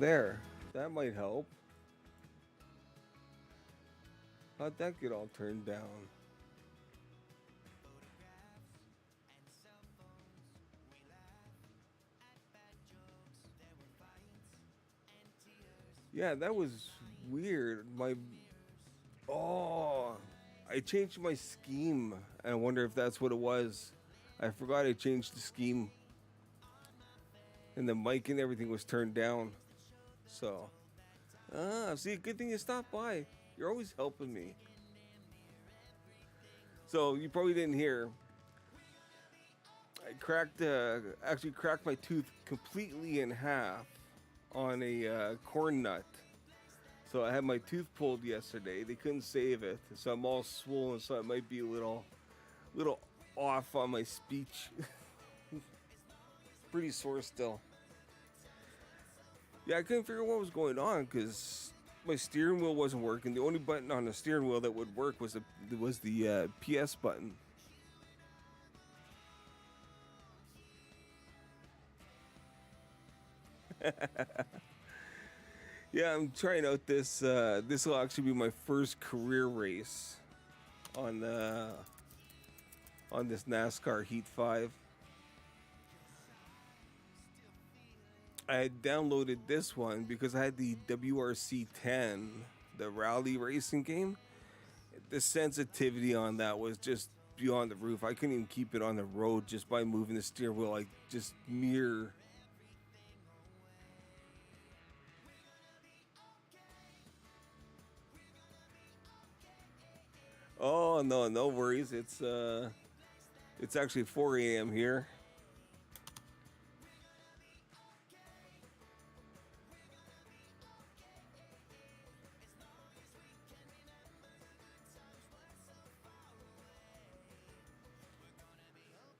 there. That might help. How'd that get all turned down? Yeah, that was weird. Oh, I changed my scheme. I wonder if that's what it was. I forgot I changed the scheme. And the mic and everything was turned down. So, see, good thing you stopped by. You're always helping me. So, you probably didn't hear. I actually cracked my tooth completely in half on a corn nut. So I had my tooth pulled yesterday. They couldn't save it, so I'm all swollen. So it might be a little off on my speech. Pretty sore still. Yeah, I couldn't figure out what was going on because my steering wheel wasn't working. The only button on the steering wheel that would work was the PS button. Yeah, I'm trying out this. This will actually be my first career race on this NASCAR Heat 5. I had downloaded this one because I had the WRC 10, the rally racing game. The sensitivity on that was just beyond the roof. I couldn't even keep it on the road just by moving the steering wheel, like just mere. Oh no, no worries. It's actually 4 a.m. here.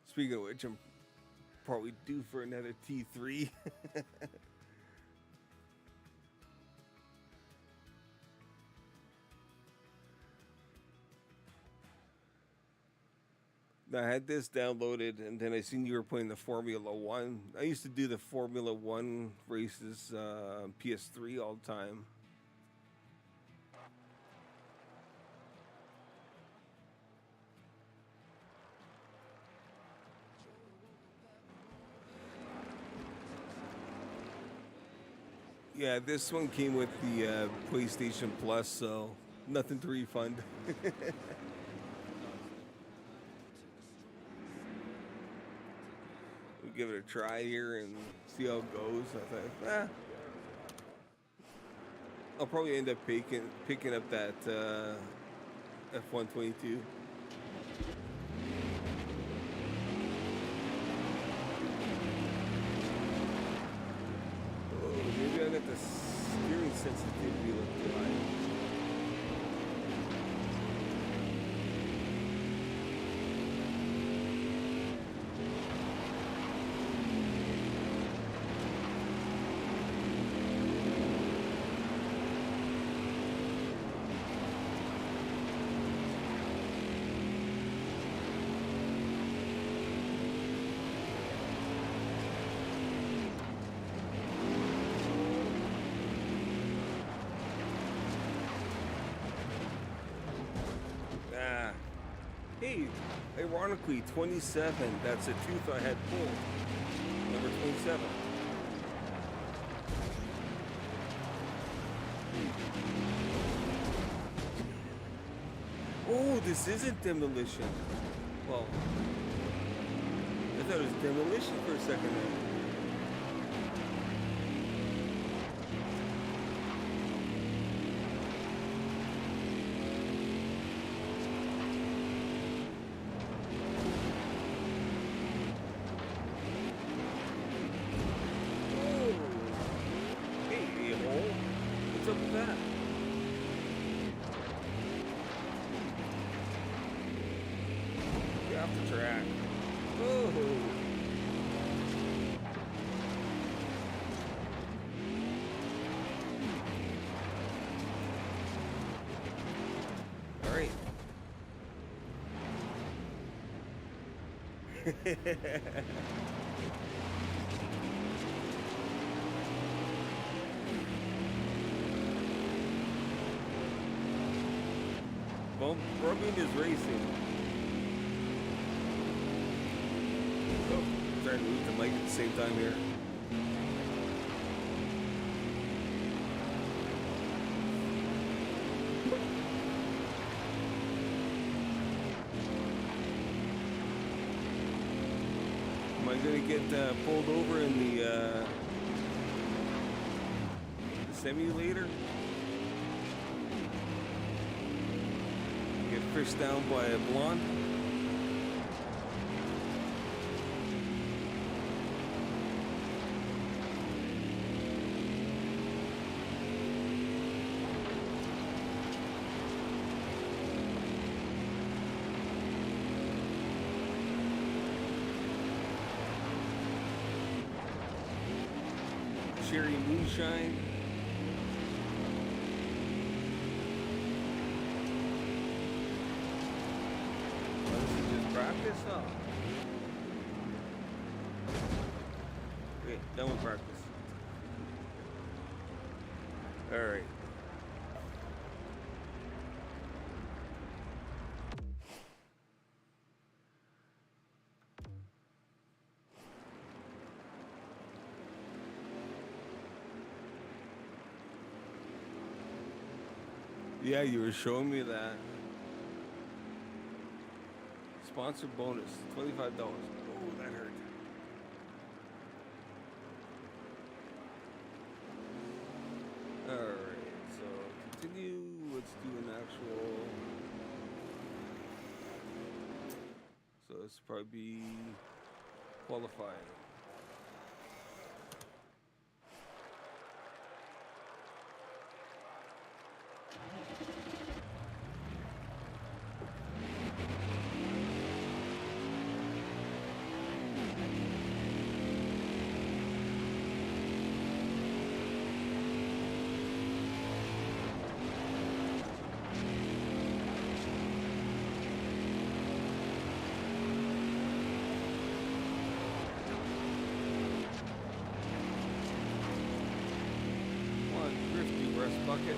Speaking of which, I'm probably due for another T3. I had this downloaded, and then I seen you were playing the Formula One. I used to do the Formula One races on PS3 all the time. Yeah, this one came with the PlayStation Plus, so nothing to refund. We'll give it a try here and see how it goes. I thought, I'll probably end up picking up that F-122. Oh, maybe I got the steering sensitivity looking like. Hey, ironically, 27. That's a tooth I had pulled. Number 27. Oh, this isn't demolition. Well, I thought it was demolition for a second there. What's up with that? Get off the track. Oh. All right. Rubbing is racing. Oh, trying to move the mic at the same time here. Am I gonna get pulled over in the simulator? Get fished down by a blonde? Cherry moonshine. Practice? Oh. Okay, done with practice. Alright. Yeah, you were showing me that. Sponsor bonus, $25. Oh, that hurt. Alright, so continue. Let's do an actual. So this will probably be qualifying. Bucket.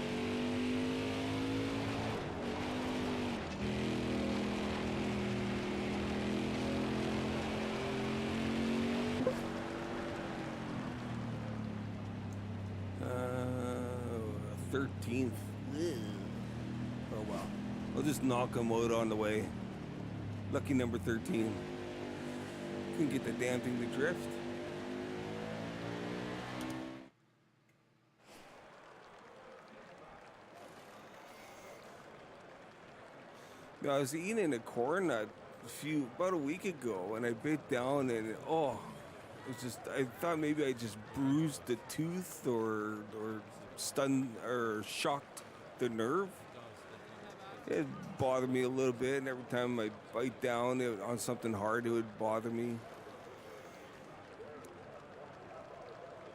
Uh, 13th. Oh well. I'll just knock him out on the way. Lucky number 13. Couldn't get the damn thing to drift. I was eating a corn nut about a week ago, and I bit down, and it was just, I thought maybe I just bruised the tooth or stunned or shocked the nerve. It bothered me a little bit, and every time I bite down on something hard, it would bother me.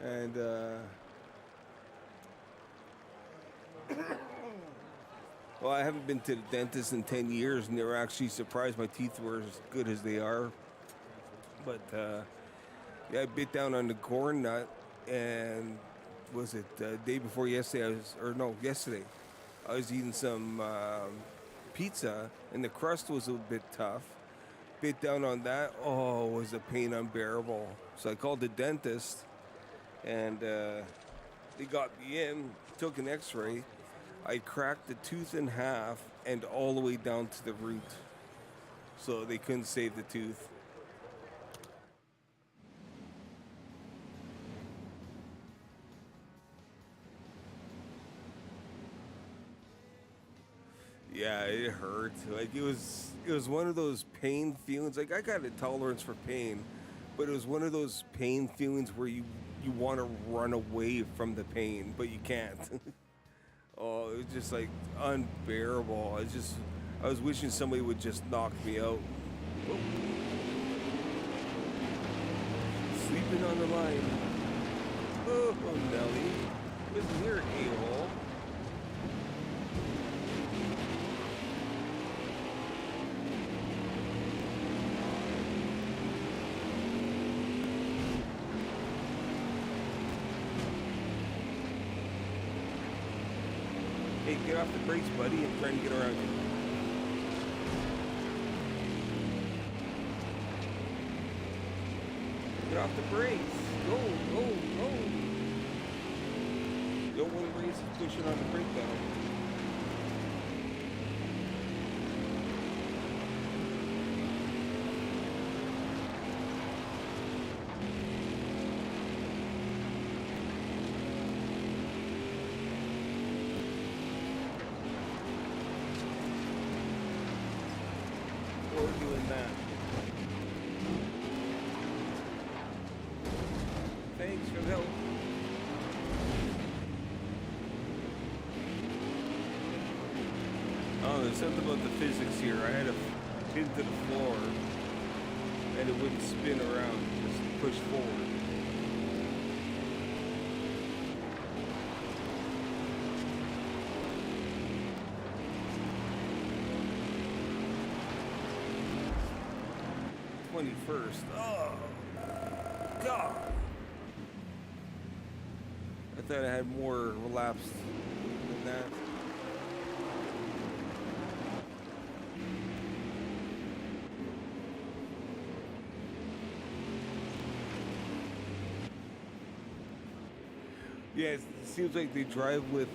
And well, I haven't been to the dentist in 10 years, and they were actually surprised my teeth were as good as they are. But, yeah, I bit down on the corn nut, and was it day before yesterday? Yesterday. I was eating some pizza, and the crust was a bit tough. Bit down on that, was the pain unbearable. So I called the dentist, and they got me in, took an x-ray. I cracked the tooth in half and all the way down to the root. So they couldn't save the tooth. Yeah, it hurt. Like it was one of those pain feelings. Like I got a tolerance for pain, but it was one of those pain feelings where you want to run away from the pain, but you can't. Oh, it was just like unbearable. I was wishing somebody would just knock me out. Oh. Sleeping on the line. Oh, Nelly. Listen here, a-hole. Hey, get off the brakes, buddy. I'm trying to get around you. Get off the brakes. Go, go, go. You don't want to race pushing on the brake pedal. We're doing that. Thanks for the help. Oh, there's something about the physics here. I had a pin to the floor and it wouldn't spin around, just push forward. '21st. Oh, God. I thought I had more laps than that. Yeah, it seems like they drive with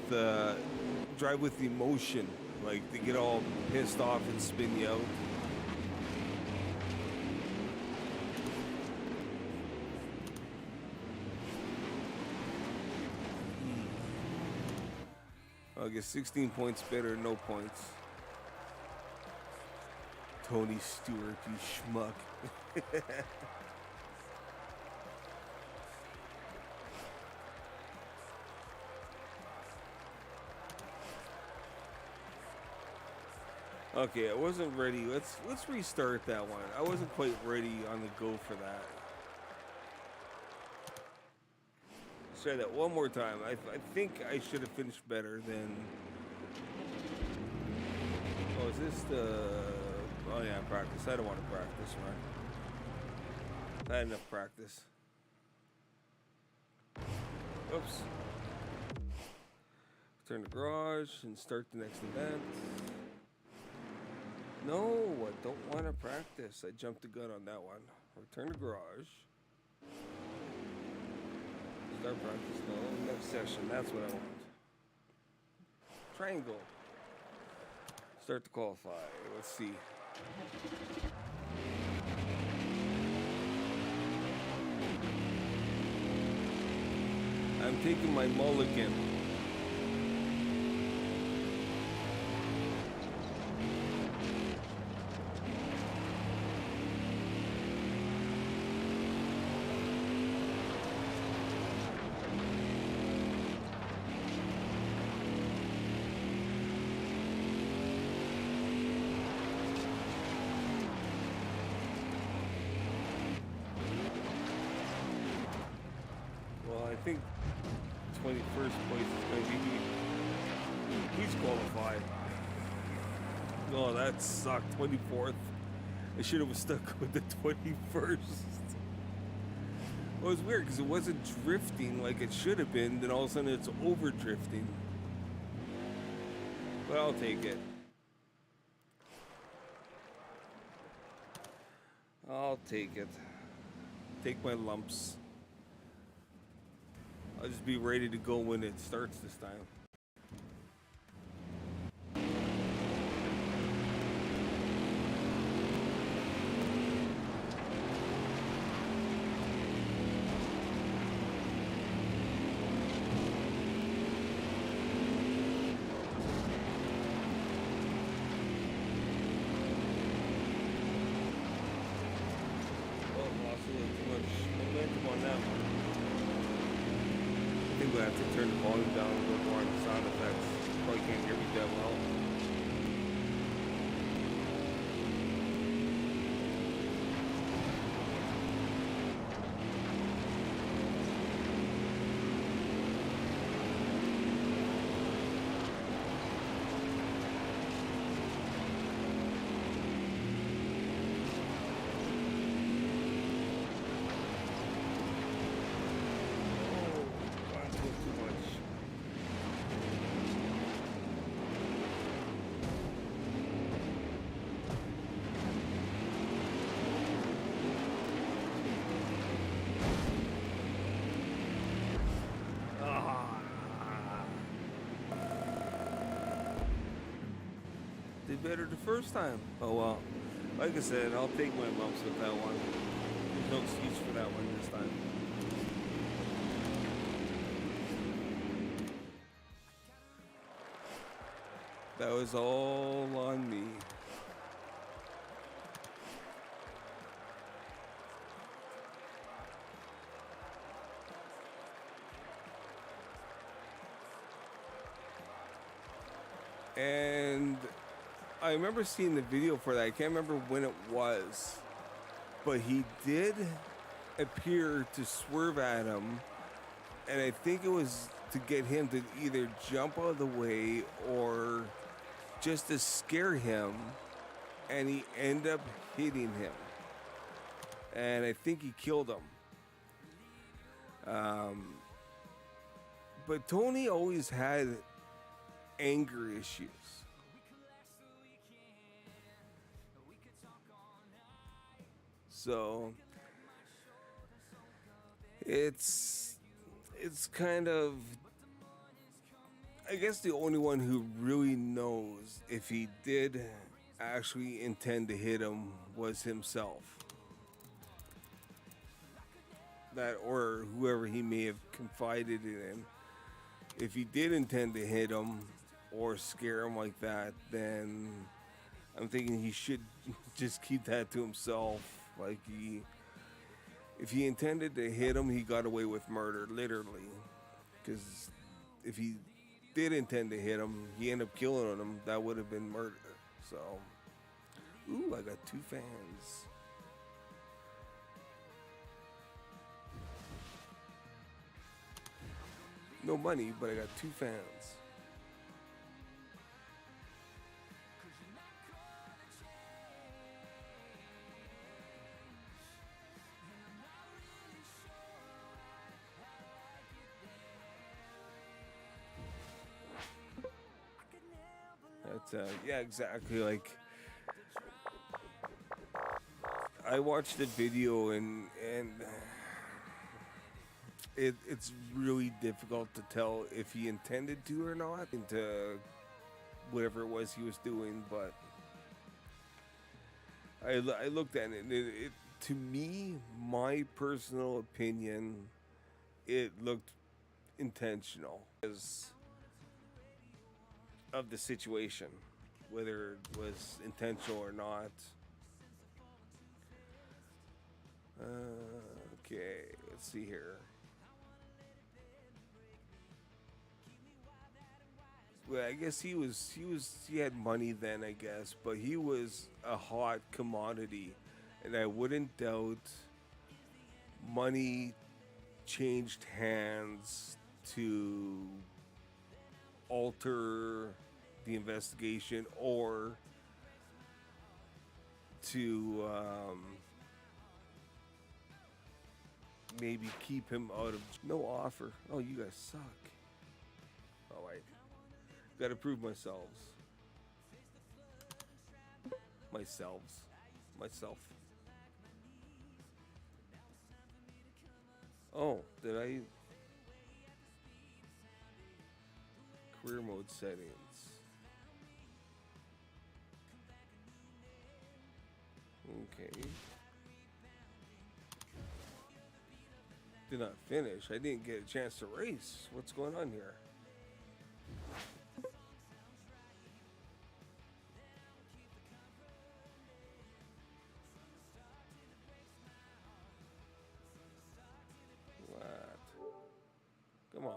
emotion. Like they get all pissed off and spin you out. I guess 16 points better, no points. Tony Stewart, you schmuck. Okay, I wasn't ready. Let's restart that one. I wasn't quite ready on the go for that. Let's try that one more time. I think I should have finished better than. Oh, is this the? Oh yeah, practice. I don't want to practice, right? I had enough practice. Oops. Return to garage and start the next event. No, I don't want to practice. I jumped the gun on that one. Return to garage. Start practice. No, next session. That's what I want. Triangle. Start to qualify. Let's see. I'm taking my mulligan. I think 21st place is going to be. Please qualify. Oh, that sucked. 24th. I should have stuck with the 21st. Well, it was weird because it wasn't drifting like it should have been. Then all of a sudden it's over drifting. But I'll take it. I'll take it. Take my lumps. I'll just be ready to go when it starts this time. Oh, lost a little too much momentum on that one. I think we'll have to turn the volume down a little more on the sound effects. Probably can't hear me that well. better the first time. Oh well. Like I said, I'll take my lumps with that one. There's no excuse for that one this time. That was all on me. And I remember seeing the video for that. I can't remember when it was, but he did appear to swerve at him, and I think it was to get him to either jump out of the way or just to scare him, and he ended up hitting him, and I think he killed him. But Tony always had anger issues. So it's kind of, I guess the only one who really knows if he did actually intend to hit him was himself. That or whoever he may have confided in. If he did intend to hit him or scare him like that, then I'm thinking he should just keep that to himself. Like if he intended to hit him, he got away with murder, literally. Because if he did intend to hit him, he ended up killing him, that would have been murder. So, ooh, I got 2 fans. No money, but I got 2 fans. That's yeah, exactly. Like I watched the video and it's really difficult to tell if he intended to or not into whatever it was he was doing. But I looked at it, and it to me, my personal opinion, it looked intentional because of the situation, whether it was intentional or not. Okay, let's see here. Well, I guess he had money then, I guess, but he was a hot commodity, and I wouldn't doubt money changed hands to alter the investigation or to maybe keep him out of no offer. Oh, you guys suck. Oh wait, gotta prove myself. Oh, did I? Career mode settings. Okay. Did not finish. I didn't get a chance to race. What's going on here? What? Come on.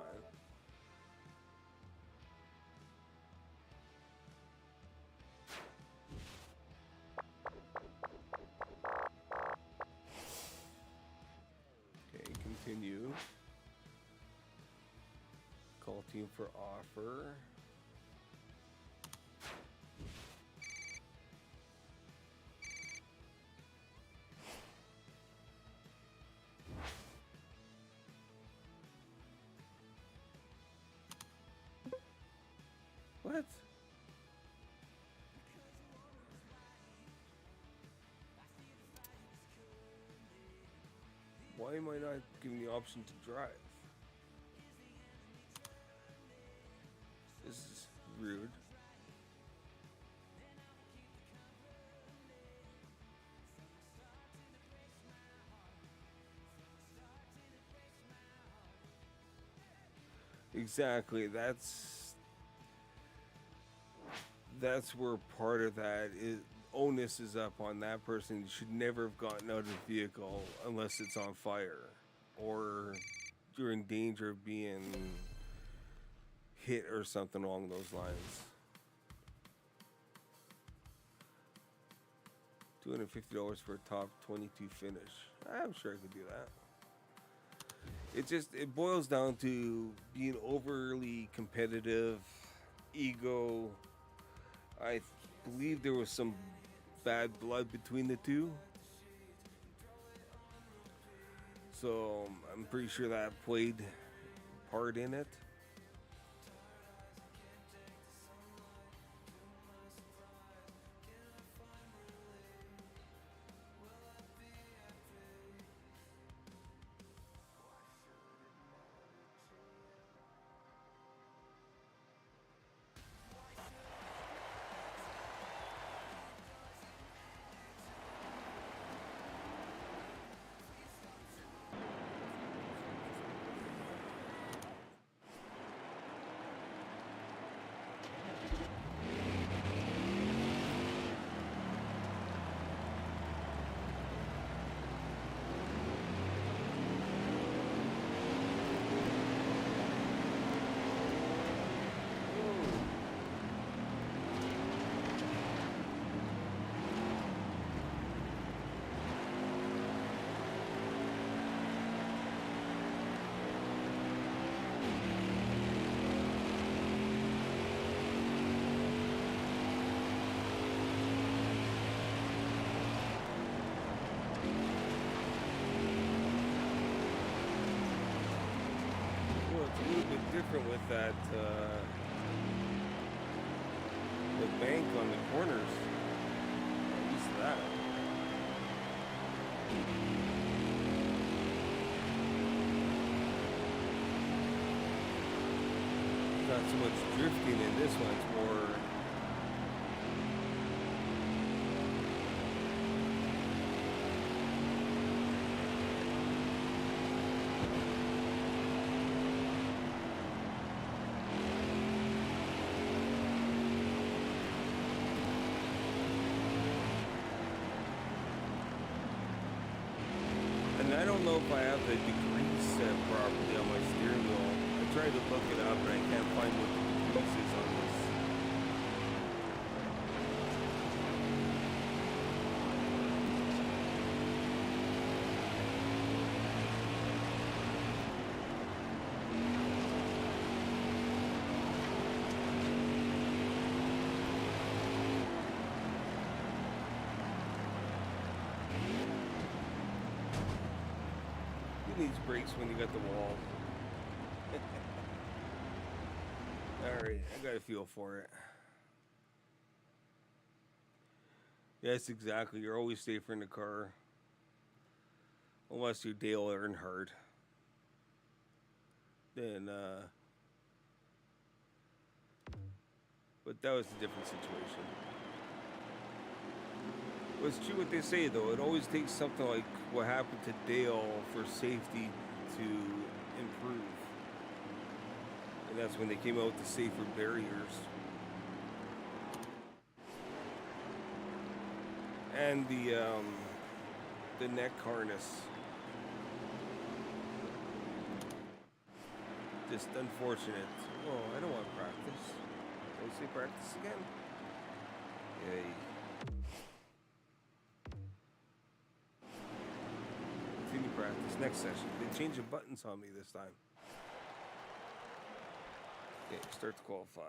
Okay, continue. Call team for offer. What? Why am I not given the option to drive? This is rude. Exactly. That's where part of that is onus is up on that person. You should never have gotten out of the vehicle unless it's on fire or you're in danger of being hit or something along those lines. $250 for a top 22 finish. I'm sure I could do that. It boils down to being overly competitive, ego. I believe there was some bad blood between the two. So I'm pretty sure that played part in it. Well, it's a little bit different with that the bank on the corners. I'm used to that. Not so much drifting in this one. It's more. And I don't know if I have the degrees set properly on my steering wheel. I tried to look it up, but I can't find what the degrees is on this. Who needs brakes when you got the wall? Alright, I got a feel for it. Yes, exactly. You're always safer in the car. Unless you're Dale Earnhardt. Then, but that was a different situation. Well, it's true what they say, though. It always takes something like what happened to Dale for safety to improve. And that's when they came out with the safer barriers. And the neck harness. Just unfortunate. Oh, I don't want practice. Did I say practice again? Yay. Continue practice. Next session. They changed the buttons on me this time. Okay, start to qualify.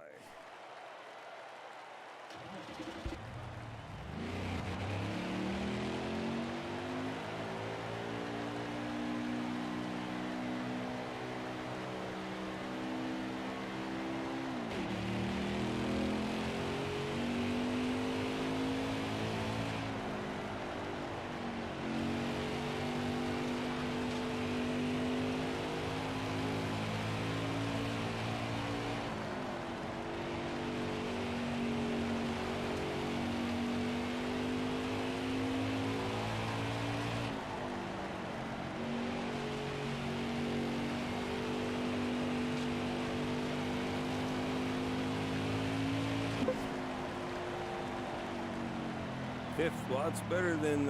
5th. Well, it's better than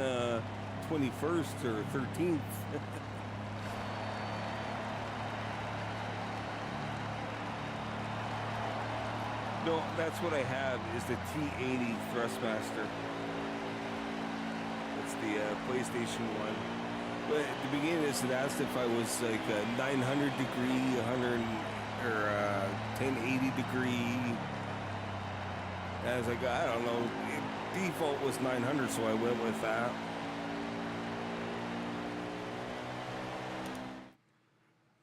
21st or 13th. No, that's what I have is the T80 Thrustmaster. That's the PlayStation 1. But at the beginning of this, it asked if I was like a 900 degree, 100 or 1080 degree. And I was like, I don't know. Default was 900, so I went with that.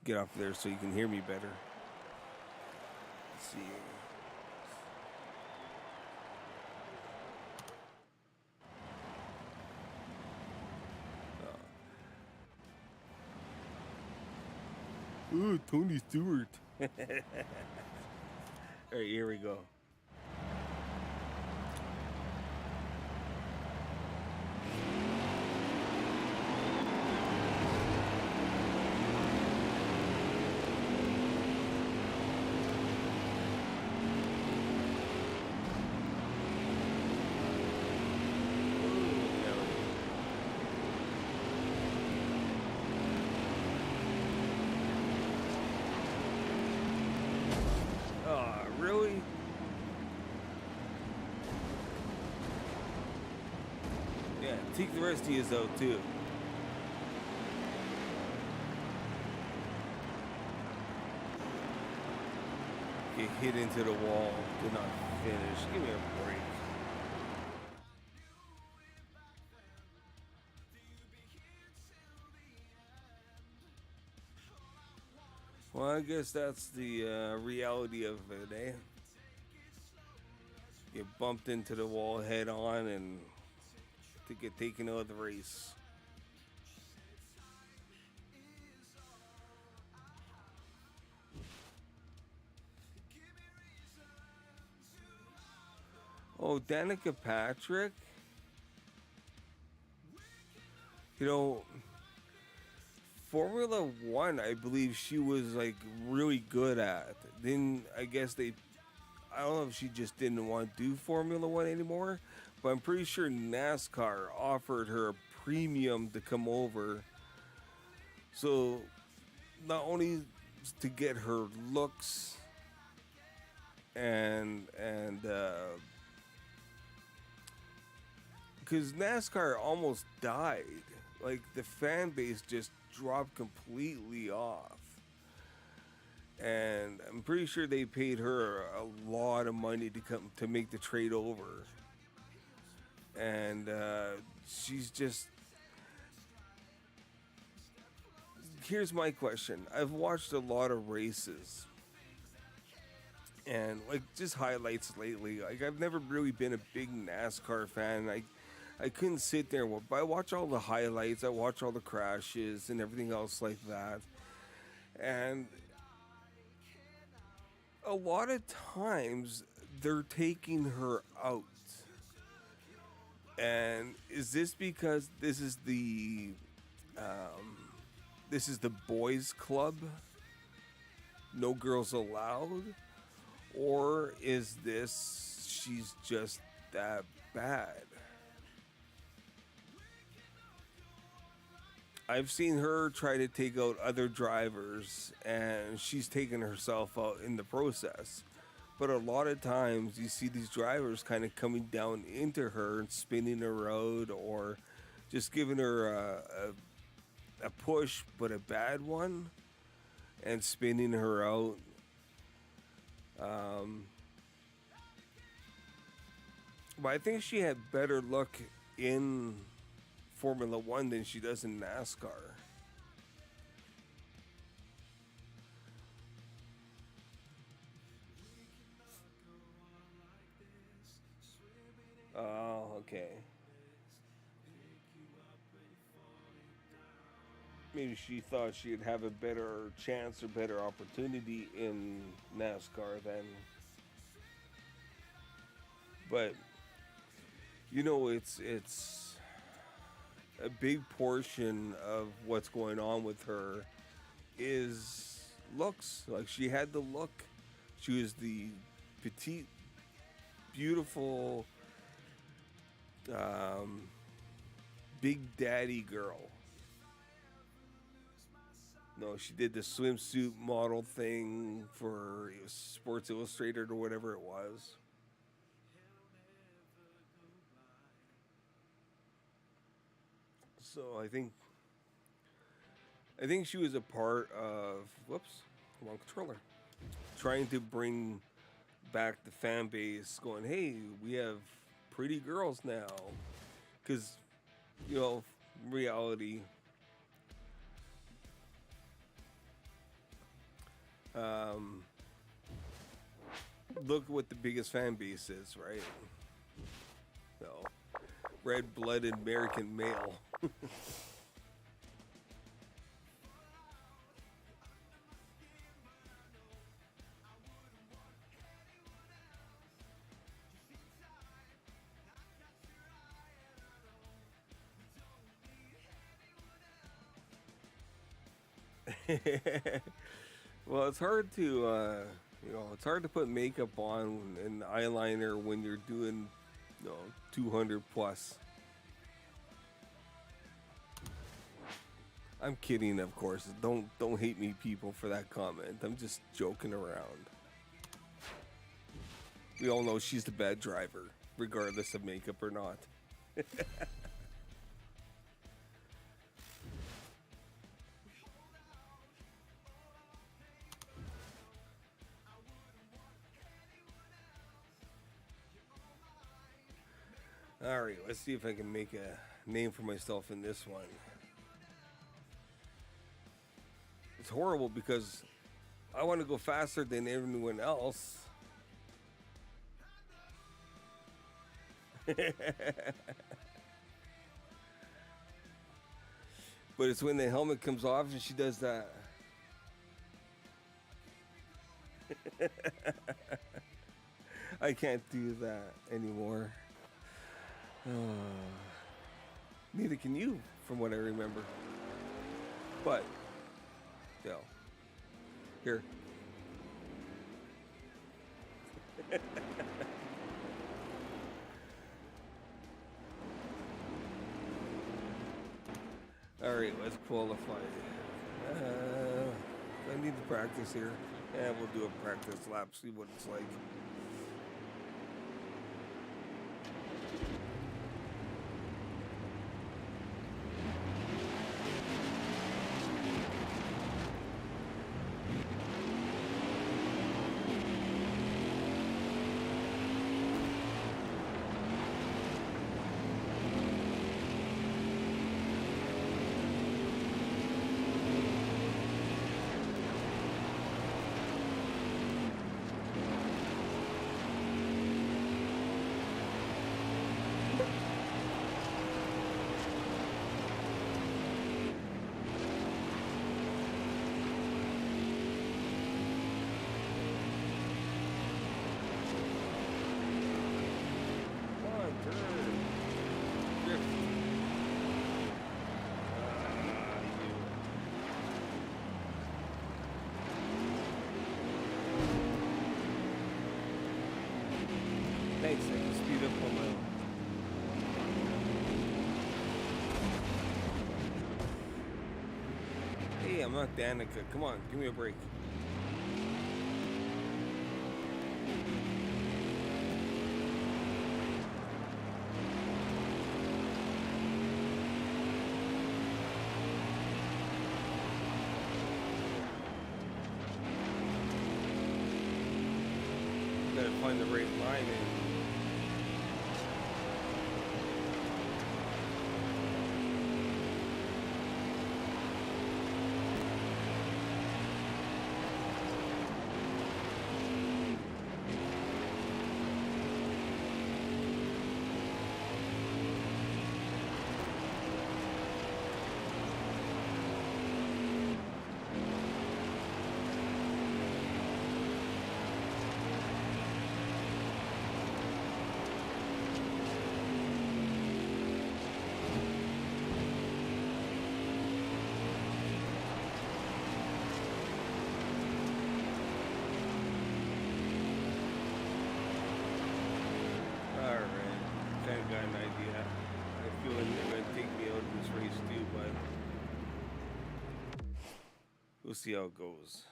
Get off there so you can hear me better. Let's see. Ooh, Tony Stewart. All right, here we go. Really? Yeah, take the rest of you out too. Get hit into the wall, did not finish. Give me a break. Well, I guess that's the reality of it, eh? Get bumped into the wall head on and to get taken out of the race. Oh, Danica Patrick? You know, Formula One, I believe she was like really good at. Then I guess I don't know if she just didn't want to do Formula One anymore, but I'm pretty sure NASCAR offered her a premium to come over. So not only to get her looks and because NASCAR almost died. Like the fan base just dropped completely off. And I'm pretty sure they paid her a lot of money to come to make the trade over. And she's just. Here's my question. I've watched a lot of races. And like just highlights lately. Like I've never really been a big NASCAR fan. I couldn't sit there, but I watch all the highlights, I watch all the crashes and everything else like that. And a lot of times they're taking her out. And is this because this is the boys club? No girls allowed? Or is this she's just that bad? I've seen her try to take out other drivers, and she's taken herself out in the process. But a lot of times, you see these drivers kind of coming down into her and spinning her out, or just giving her a push, but a bad one, and spinning her out. But I think she had better luck in Formula One than she does in NASCAR. Oh, okay. Maybe she thought she'd have a better chance or better opportunity in NASCAR than. But you know, it's a big portion of what's going on with her is looks. Like she had the look. She was the petite, beautiful Um, Big Daddy Girl. No, she did the swimsuit model thing for it was Sports Illustrated or whatever it was. So I think she was a part of whoops, wrong controller. Trying to bring back the fan base going, "Hey, we have pretty girls now." Cuz reality um look what the biggest fan base is, right? No. Red-blooded American male. Well, it's hard to it's hard to put makeup on and eyeliner when you're doing 200 plus. I'm kidding, of course. Don't hate me, people, for that comment. I'm just joking around. We all know she's the bad driver, regardless of makeup or not. All right, let's see if I can make a name for myself in this one. It's horrible because I want to go faster than everyone else. But it's when the helmet comes off and she does that. I can't do that anymore. Neither can you, from what I remember. But, here. All right, let's qualify. I need to practice here. Yeah, we'll do a practice lap, see what it's like. Thanks, I can speed up on my own. Hey, I'm not Danica. Come on, give me a break. Gotta find the right line and feeling they're gonna take me out of this race too, but we'll see how it goes.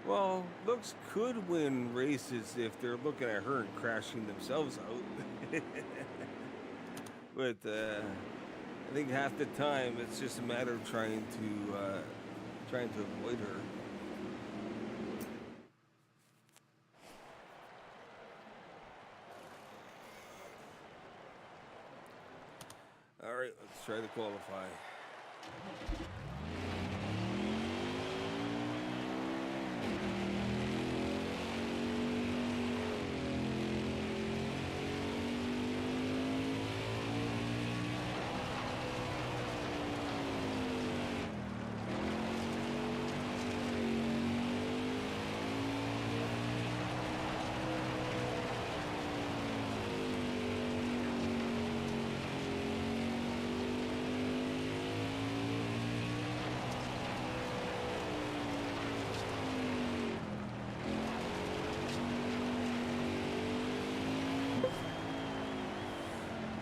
Well, looks could win races if they're looking at her and crashing themselves out. But I think half the time it's just a matter of trying to avoid her. All right, let's try to qualify.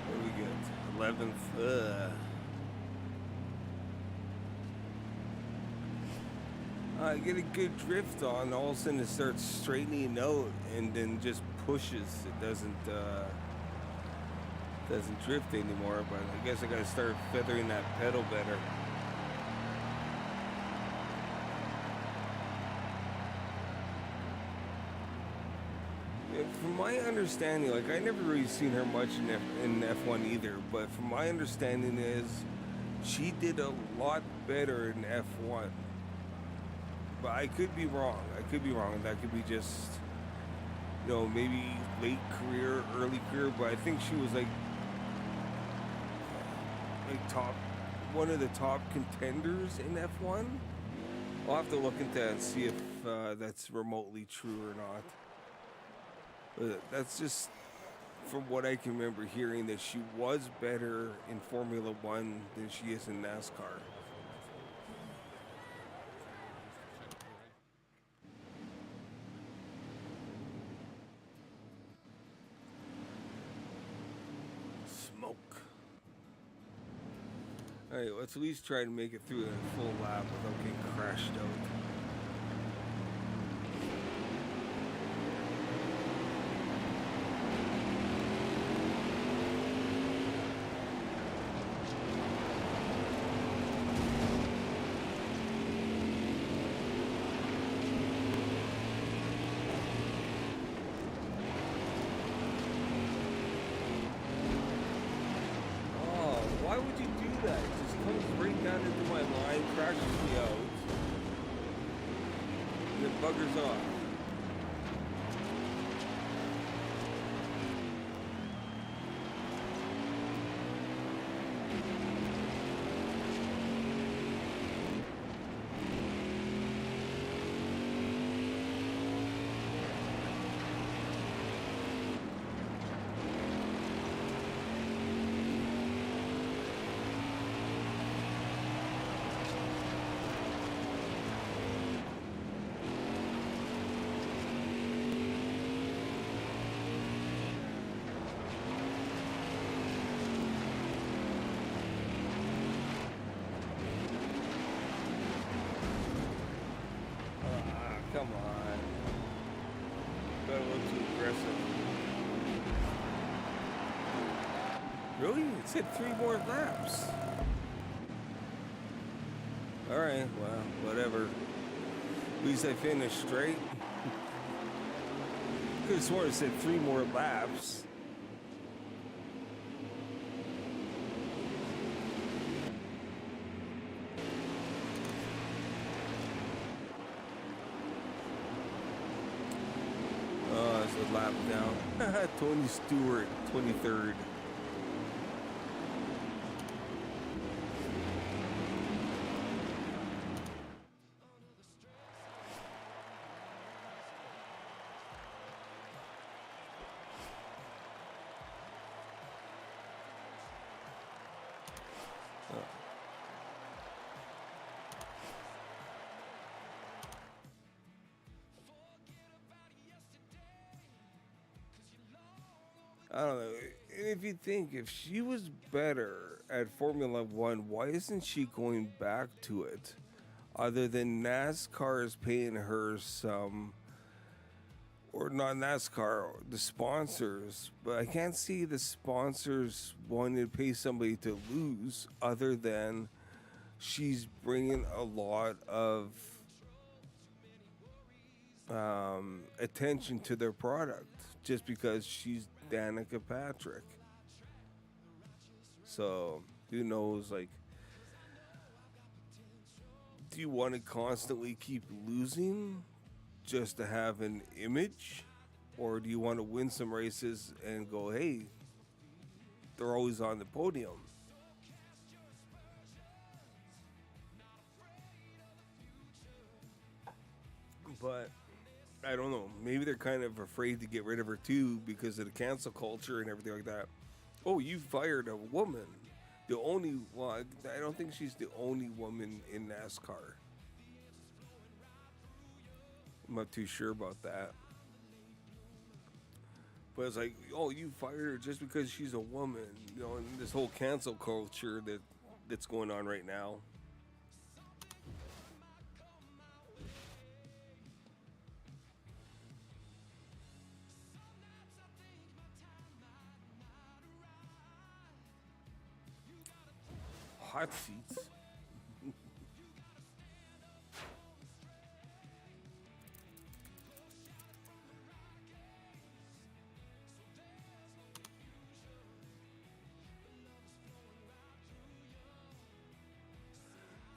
What do we get? 11th. I get a good drift on, all of a sudden it starts straightening out and then just pushes. It doesn't drift anymore, but I guess I gotta start feathering that pedal better. Yeah, from my understanding, like I never really seen her much in F1 either, but from my understanding is she did a lot better in F1. But I could be wrong. That could be just, maybe late career, early career. But I think she was like top, one of the top contenders in F1. I'll have to look into that and see if that's remotely true or not. But that's just from what I can remember hearing, that she was better in Formula One than she is in NASCAR. Alright, let's at least try to make it through a full lap without getting crashed out. Why would you do that? It just comes right down into my line, crashes me out, and then buggers off. Come on. Got a little too aggressive. Really? It said 3 more laps. Alright, well, whatever. At least I finished straight. Could have sworn it said 3 more laps. A lap down. Tony Stewart, 23rd. I don't know. And if you think if she was better at Formula One, why isn't she going back to it? Other than NASCAR is paying her some, or not NASCAR, the sponsors. But I can't see the sponsors wanting to pay somebody to lose, other than she's bringing a lot of attention to their product just because she's Danica Patrick. So who knows? Like, do you want to constantly keep losing just to have an image, or do you want to win some races and go, hey, they're always on the podium? But I don't know. Maybe they're kind of afraid to get rid of her too because of the cancel culture and everything like that. Oh, you fired a woman. The only, well, I don't think she's the only woman in NASCAR. I'm not too sure about that. But it's like, oh, you fired her just because she's a woman, and this whole cancel culture that's going on right now. Hot seats.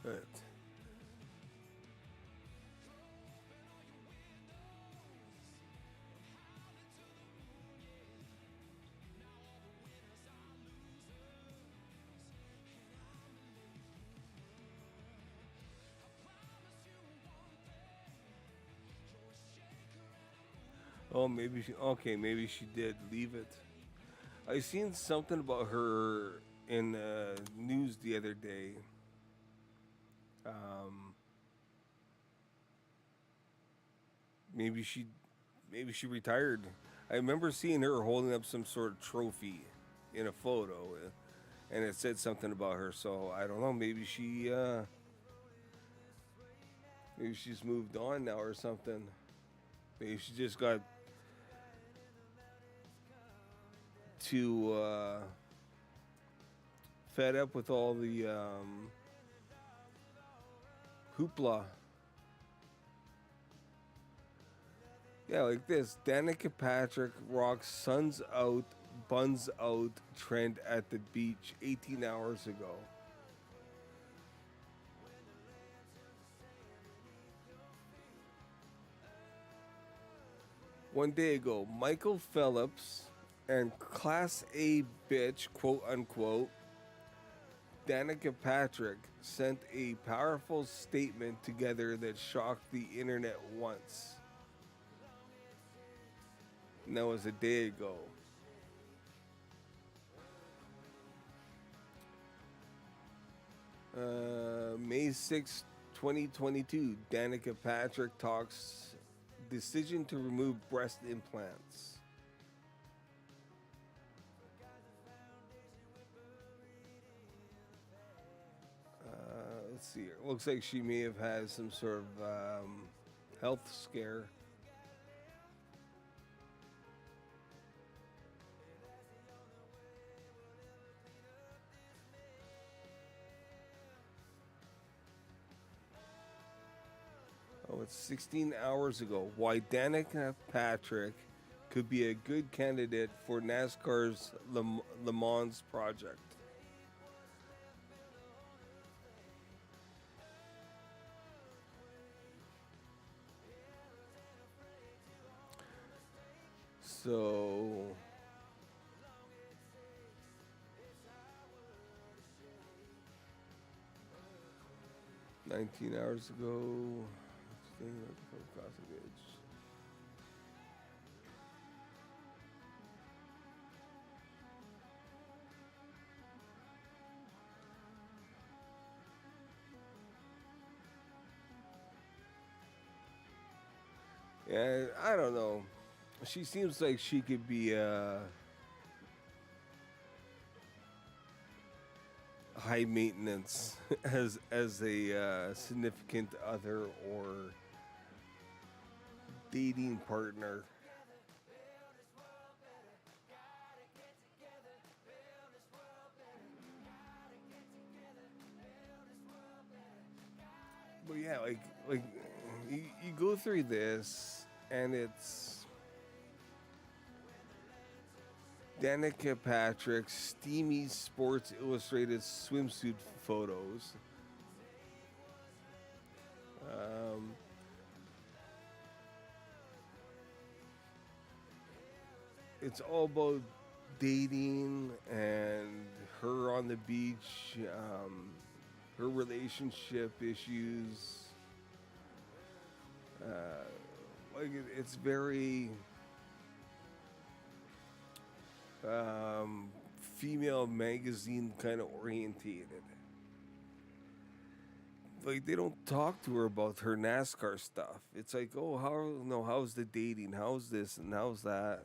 But, oh, maybe maybe she did leave it. I seen something about her in news the other day. Um, maybe she maybe she retired. I remember seeing her holding up some sort of trophy in a photo, and it said something about her. So I don't know. Maybe she's moved on now or something. Maybe she just got too fed up with all the hoopla. Yeah, like this. Danica Patrick rocks suns out, buns out trend at the beach 18 hours ago. One day ago, Michael Phelps and Class A bitch, quote unquote, Danica Patrick sent a powerful statement together that shocked the internet once. And that was a day ago. May 6th, 2022, Danica Patrick talks decision to remove breast implants. Let's see here. Looks like she may have had some sort of health scare. Oh, it's 16 hours ago. Why Danica Patrick could be a good candidate for NASCAR's Le Mans project. So, 19 hours ago. Yeah, I don't know. She seems like she could be. high maintenance as a significant other or dating partner. But yeah, like you go through this, and it's Danica Patrick's steamy Sports Illustrated swimsuit photos. Um, it's all about dating and her on the beach, her relationship issues. It's very um, female magazine kind of orientated. Like they don't talk to her about her NASCAR stuff. It's like, oh, how no, how's the dating? How's this and how's that?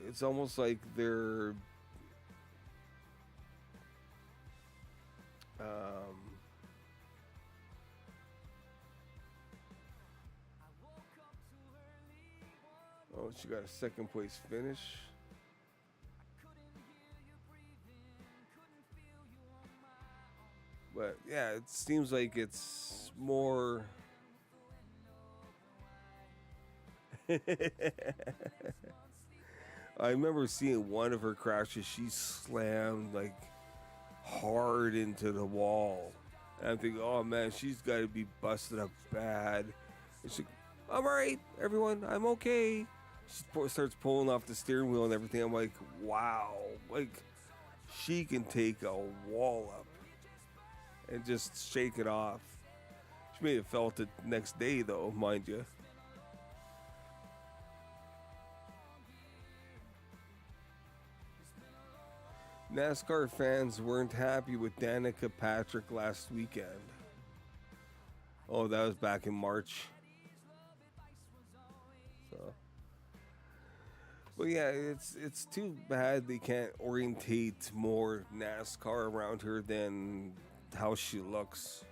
It's almost like they're um, oh, she got a second place finish. But yeah, it seems like it's more. I remember seeing one of her crashes. She slammed like hard into the wall. And I'm thinking, oh man, she's got to be busted up bad. And she's like, I'm all right, everyone. I'm okay. Starts pulling off the steering wheel and everything. I'm like, wow. Like, she can take a wall up and just shake it off. She may have felt it next day, though, mind you. NASCAR fans weren't happy with Danica Patrick last weekend. Oh, that was back in March. So, but yeah, it's too bad they can't orientate more NASCAR around her than how she looks.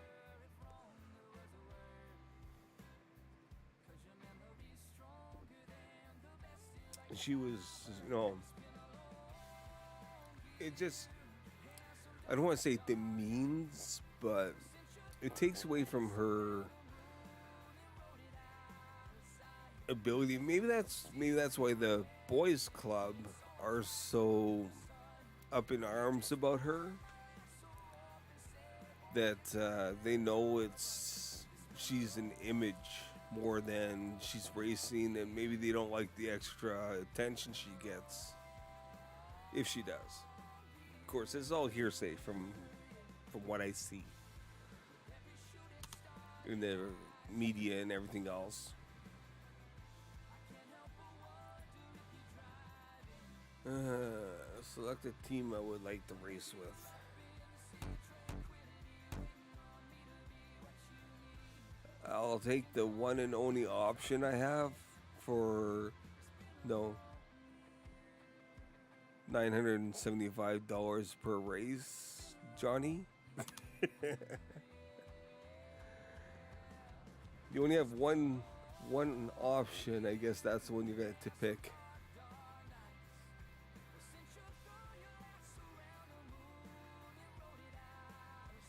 She was, you know, it just, I don't want to say demeans, but it takes away from her ability. Maybe that's why the boys club are so up in arms about her, that they know she's an image more than she's racing, and maybe they don't like the extra attention she gets if she does. Of course, this is all hearsay from what I see in the media and everything else. Select a team I would like to race with. I'll take the one and only option I have for no $975 per race, Johnny. You only have one option. I guess that's the one you're going to pick.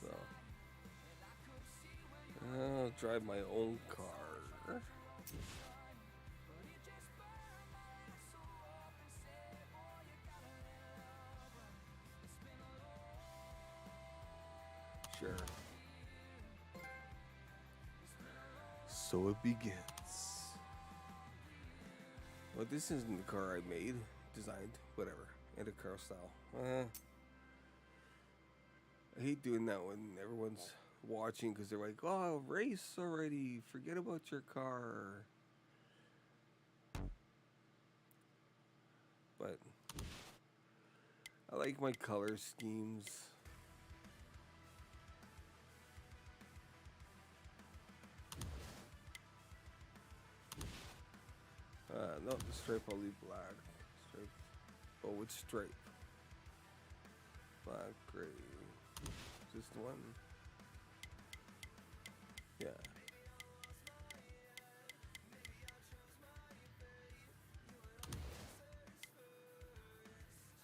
So I'll drive my own car. Sure. So it begins. Well, this isn't the car I made, designed, whatever, and a car style. I hate doing that when everyone's watching because they're like, "Oh, race already! Forget about your car." But I like my color schemes. No, the stripe I'll leave black. Stripe. Oh, which stripe? Black, gray. Just one. Yeah.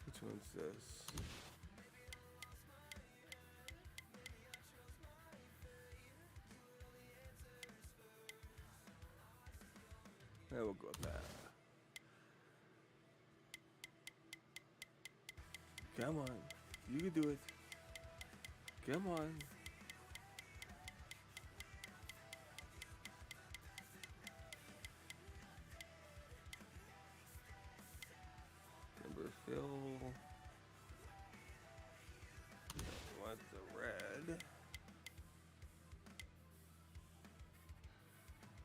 Which one's this? Yeah, we'll go with that. Come on. You can do it. Come on. Number fill. Want the red.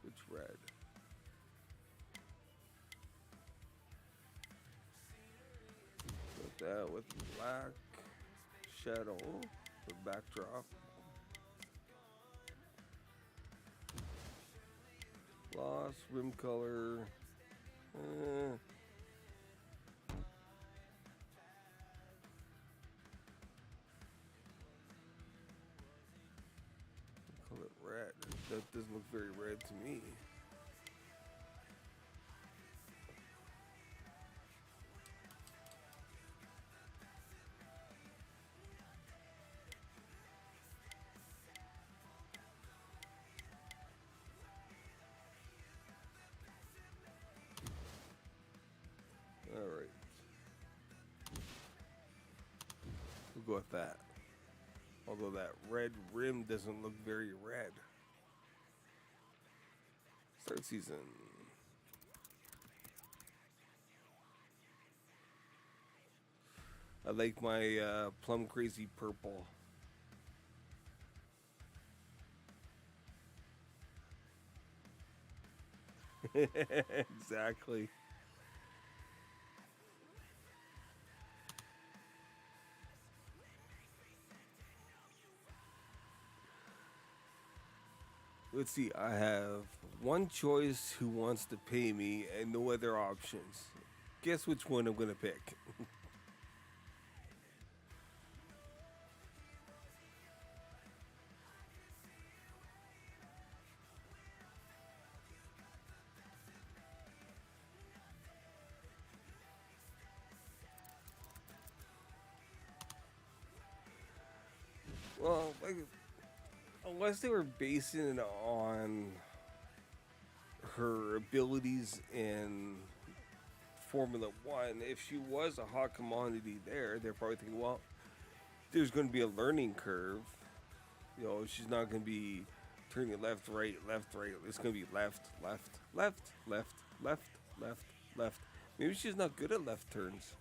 Which red? Put that with black shadow, the backdrop. Gloss, rim color. Call it red. That doesn't look very red to me. All right. We'll go with that. Although that red rim doesn't look very red. Start season. I like my plum crazy purple. Exactly. Let's see. I have one choice who wants to pay me and no other options. Guess which one I'm gonna pick. Well, like, unless they were basing it on her abilities in Formula One, if she was a hot commodity there, they're probably thinking, well, there's going to be a learning curve. You know, she's not going to be turning left, right, left, right. It's going to be left, left, left, left, left, left, left. Maybe she's not good at left turns.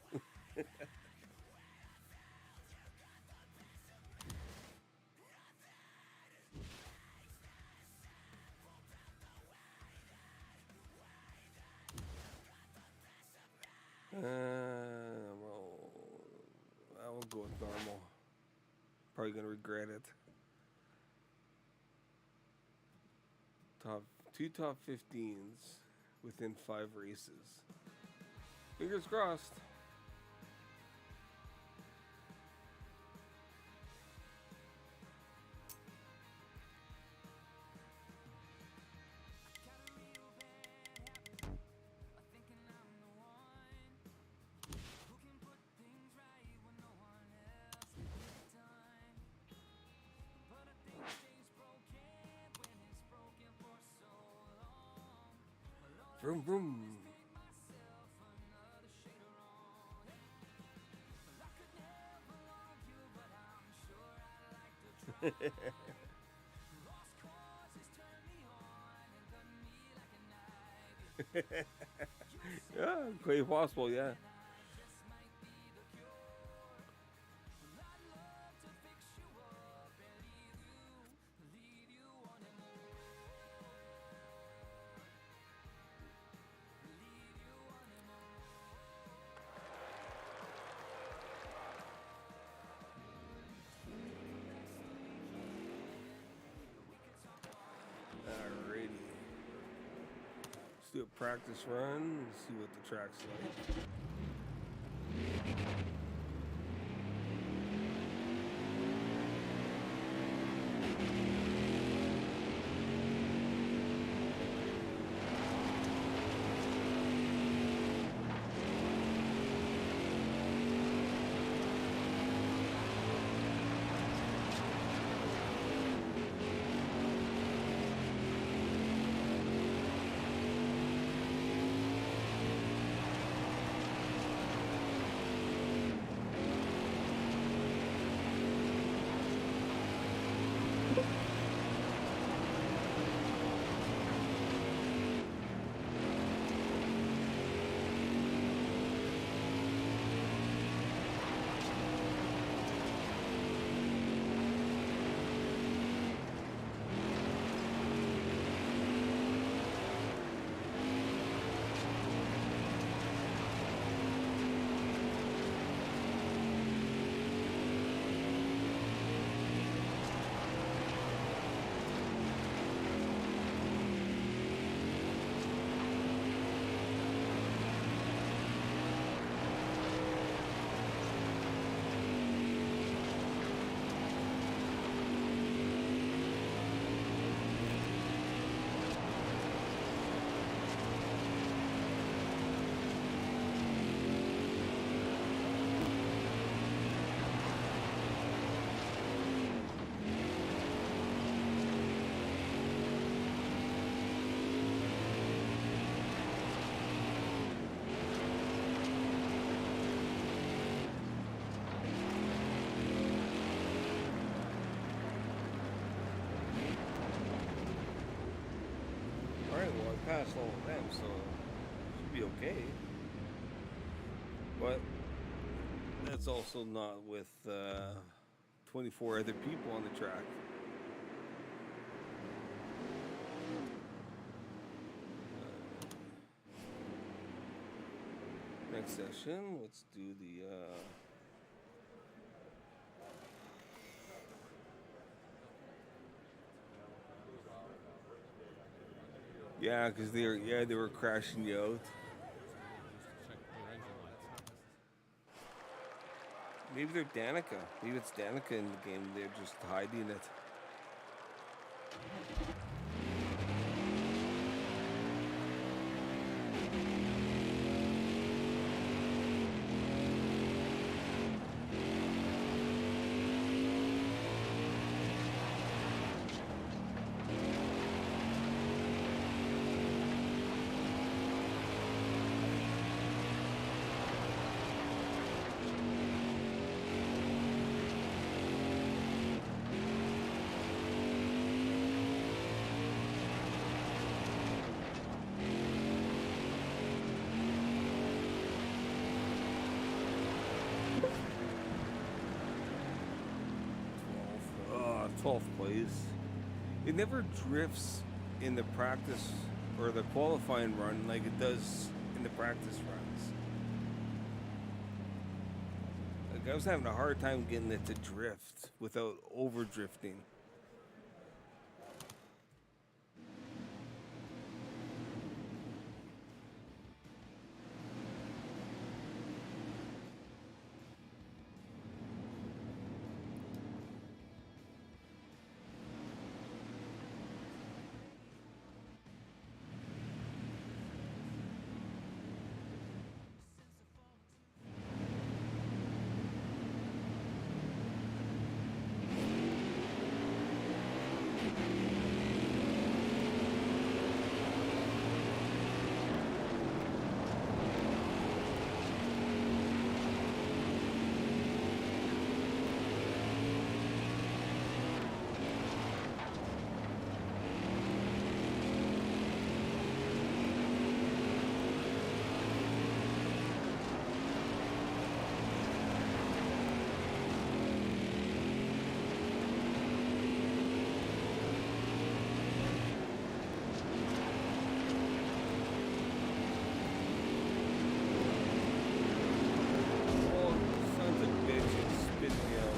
Well, I will go with normal. Probably gonna regret it. Top top 15s within 5 races. Fingers crossed. Vroom vroom. Yeah, quite possible. Yeah. Alrighty. Let's do a practice run. See what the track's like. passed all of them, so it should be okay. But that's also not with 24 other people on the track. Next session, let's do the. Yeah, because they were crashing you out. Maybe they're Danica. Maybe it's Danica in the game. They're just hiding it. Oh, 12th place. It never drifts in the practice or the qualifying run like it does in the practice runs. Like I was having a hard time getting it to drift without over drifting. Oh, sons of bitches, spit me out.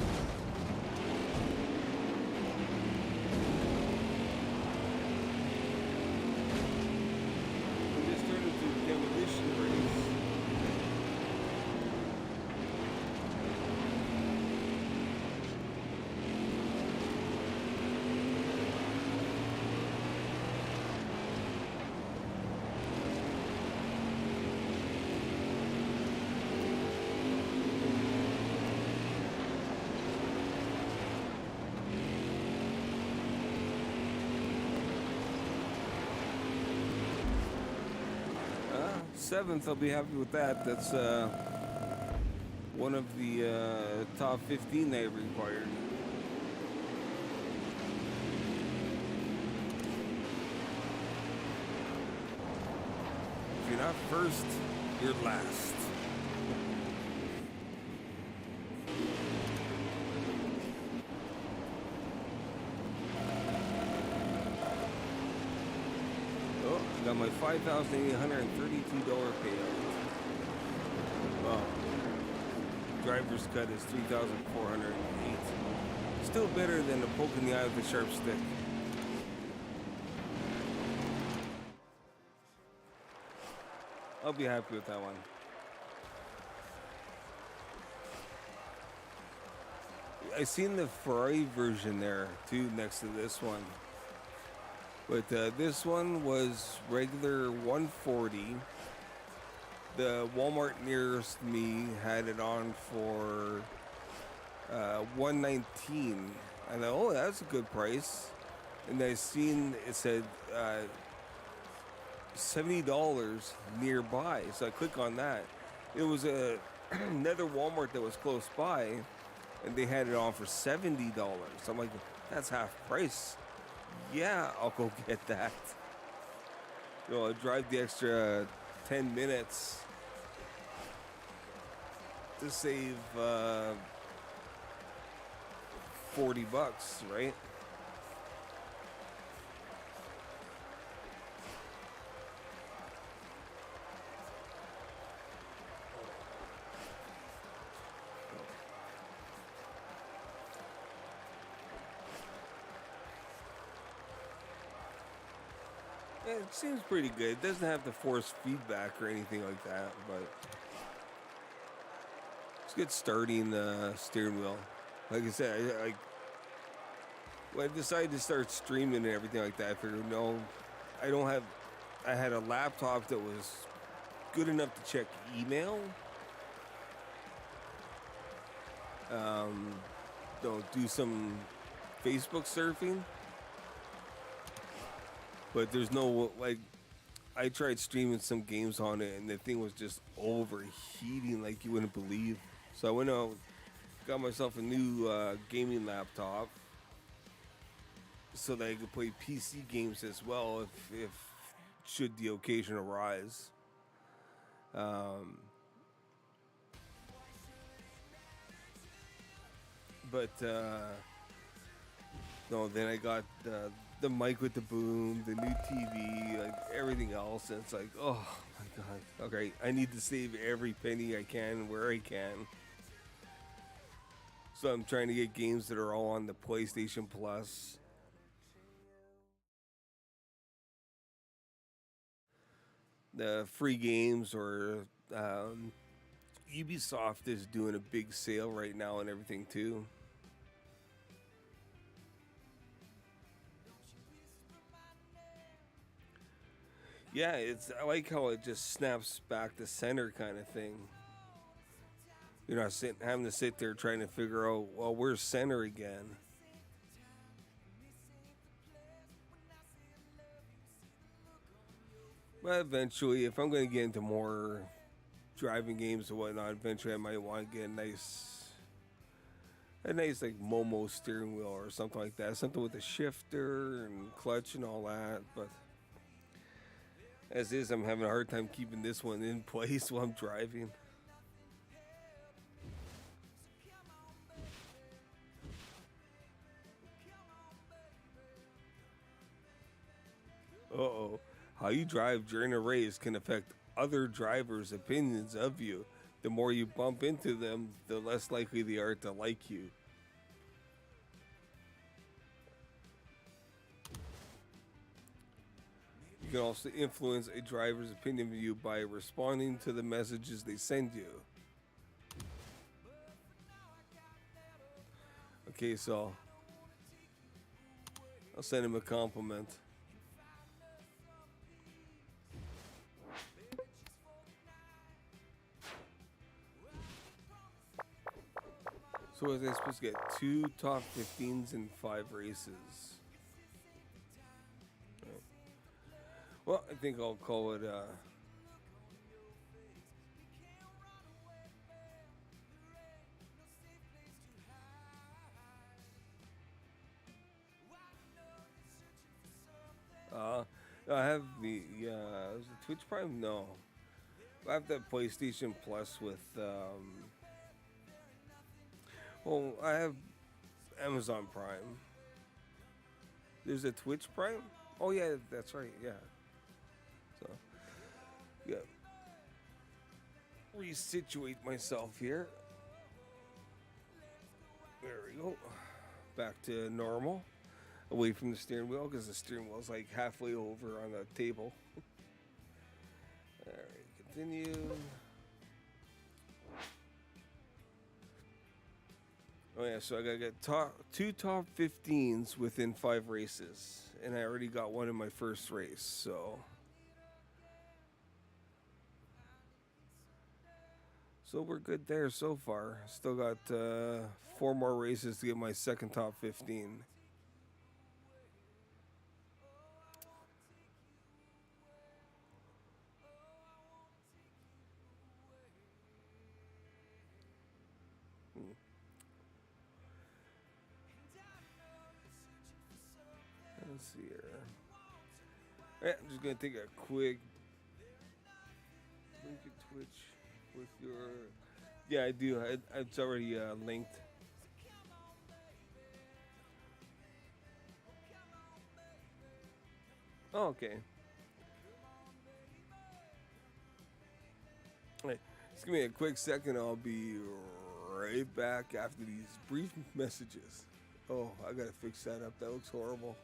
We just turned into a demolition race. Seventh, I'll be happy with that. That's one of the top 15 they required. If you're not first, you're last. Oh, I got my $5,832 payout. Wow. Driver's cut is $3,408. Still better than a poke in the eye with a sharp stick. I'll be happy with that one. I seen the Ferrari version there too next to this one. But this one was regular 140. The Walmart nearest me had it on for 119. I thought, oh, that's a good price. And I seen it said $70 nearby. So I click on that. It was another Walmart that was close by, and they had it on for $70. I'm like, that's half price. Yeah, I'll go get that. I drive the extra 10 minutes to save $40, right? It seems pretty good. It doesn't have to force feedback or anything like that, but it's good starting the steering wheel. Like I said, when I decided to start streaming and everything like that, I figured, no, I don't have. I had a laptop that was good enough to check email. Um, don't do some Facebook surfing, but there's no like. I tried streaming some games on it, and the thing was just overheating like you wouldn't believe. So I went out, got myself a new gaming laptop, so that I could play PC games as well if should the occasion arise. Um, but no, then I got the mic with the boom, the new TV, like everything else, and it's like, oh my god, okay, I need to save every penny I can where I can. So I'm trying to get games that are all on the PlayStation Plus. The free games or Ubisoft is doing a big sale right now and everything too. Yeah, it's I like how it just snaps back to center kind of thing. You're not having to sit there trying to figure out, well, where's center again? But eventually, if I'm going to get into more driving games and whatnot, eventually I might want to get a nice like Momo steering wheel or something like that, something with a shifter and clutch and all that. But as is, I'm having a hard time keeping this one in place while I'm driving. Uh oh. How you drive during a race can affect other drivers' opinions of you. The more you bump into them, the less likely they are to like you. You can also influence a driver's opinion of you by responding to the messages they send you. Okay, so I'll send him a compliment. So was I supposed to get two top 15s in 5 races? Well, I think I'll call it. Uh, I have is it Twitch Prime? No, I have the PlayStation Plus with. Well, I have Amazon Prime. There's a Twitch Prime. Oh yeah, that's right. Yeah. So yeah, resituate myself here. There we go. Back to normal. Away from the steering wheel because the steering wheel is like halfway over on the table. All right, continue. Oh yeah, so I gotta get two top 15s within 5 races, and I already got one in my first race. So we're good there so far. Still got 4 more races to get my second top 15. Hmm. Let's see here. Alright, I'm just gonna take a quick link to Twitch with your. Yeah, I do. It's already linked. Oh, okay. Hey, just give me a quick second. I'll be right back after these brief messages. Oh, I gotta fix that up. That looks horrible.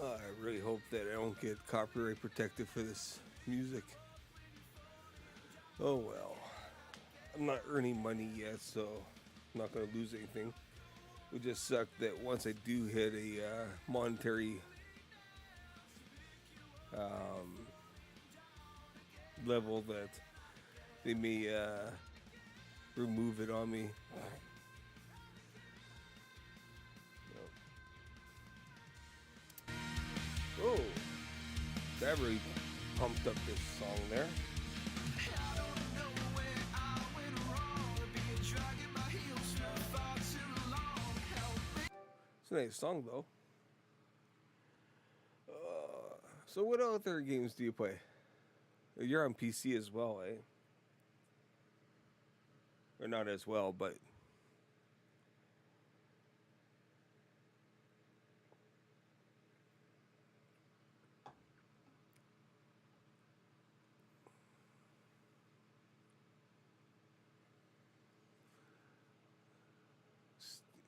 Oh, I really hope that I don't get copyright protected for this music. Oh well. I'm not earning money yet, so I'm not gonna lose anything. It would just suck that once I do hit a monetary um, level, that they may remove it on me. Oh, that really pumped up this song there. It's a nice song though. So what other games do you play? You're on PC as well, eh? Or not as well, but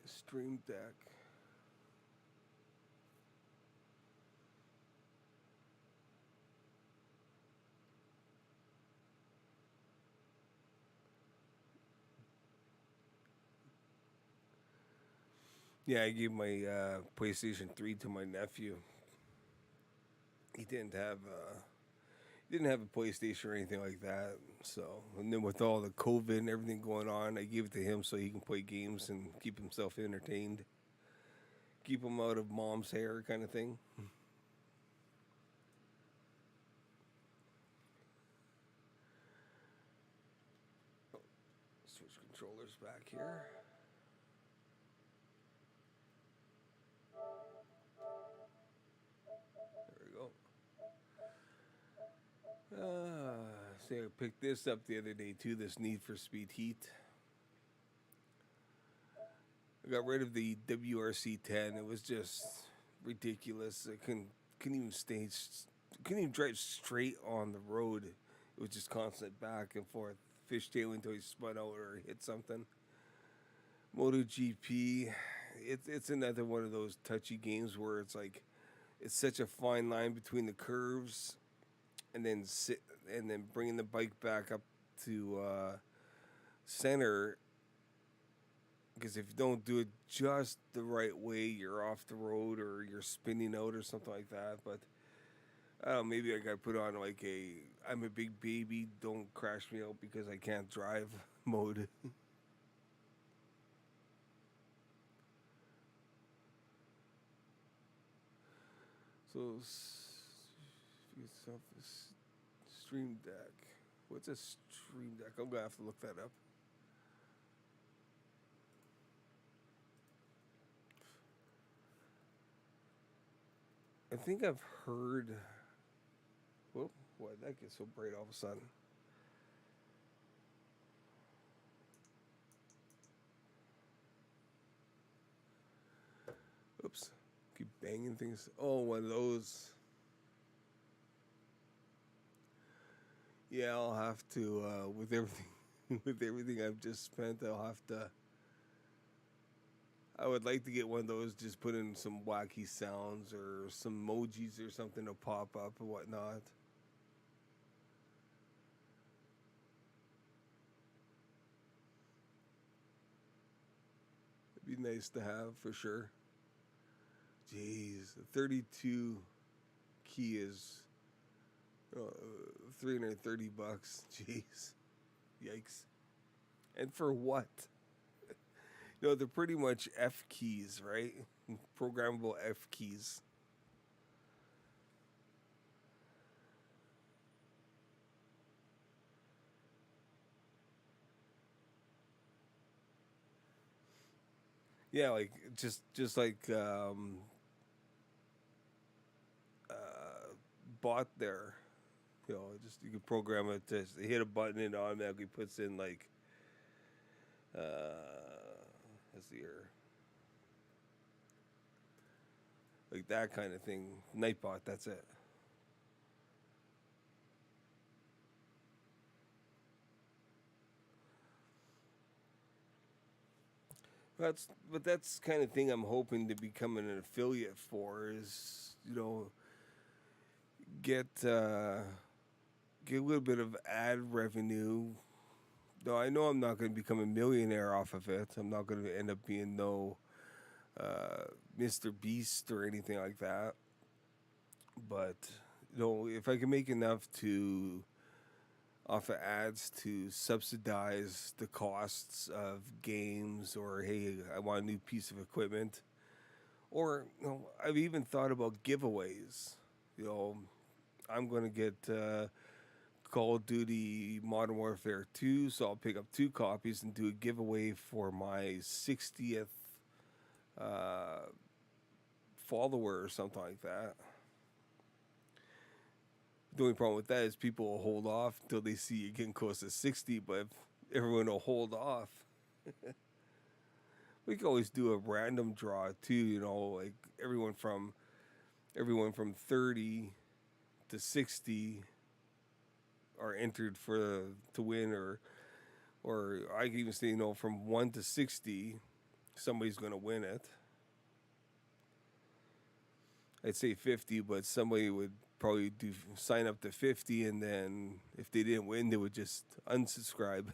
Stream Deck. Yeah, I gave my PlayStation 3 to my nephew. He didn't have a PlayStation or anything like that. So, and then with all the COVID and everything going on, I gave it to him so he can play games and keep himself entertained, keep him out of mom's hair, kind of thing. Switch controllers back here. There we go. See, I picked this up the other day too. This Need for Speed Heat. I got rid of the WRC 10. It was just ridiculous. I couldn't even couldn't even drive straight on the road. It was just constant back and forth, fishtailing until he spun out or hit something. MotoGP, it's another one of those touchy games where it's like it's such a fine line between the curves, and then bringing the bike back up to center. Because if you don't do it just the right way, you're off the road or you're spinning out or something like that. But I don't know, maybe I got to put on like a I'm a big baby, don't crash me out because I can't drive mode. So, yourself a Stream Deck. What's a Stream Deck? I'm gonna have to look that up. I think I've heard. Whoa, why did that get so bright all of a sudden? Oops. Keep banging things. Oh, one of those. Yeah, I'll have to with everything with everything I've just spent. I'll have to. I would like to get one of those. Just put in some wacky sounds or some emojis or something to pop up and whatnot. It'd be nice to have for sure. Jeez, the 32 key is uh, $330. Jeez, yikes! And for what? No, they're pretty much F keys, right? Programmable F keys. Yeah, like just like uh, bought there. Just you can program it to hit a button and it automatically puts in like let's see here, like that kind of thing. Nightbot, that's it. That's kind of thing I'm hoping to become an affiliate for is get get a little bit of ad revenue. Though I know I'm not going to become a millionaire off of it. I'm not going to end up being no Mr. Beast or anything like that. But if I can make enough to offer ads to subsidize the costs of games, or hey, I want a new piece of equipment, or I've even thought about giveaways. You know, I'm going to get Call of Duty Modern Warfare 2, so I'll pick up two copies and do a giveaway for my 60th uh, follower or something like that. The only problem with that is people will hold off until they see you getting close to 60, but if everyone will hold off. We can always do a random draw too, like everyone from 30 to 60 are entered for to win, or I can even say from 1 to 60 somebody's going to win it. I'd say 50, but somebody would probably do sign up to 50, and then if they didn't win, they would just unsubscribe.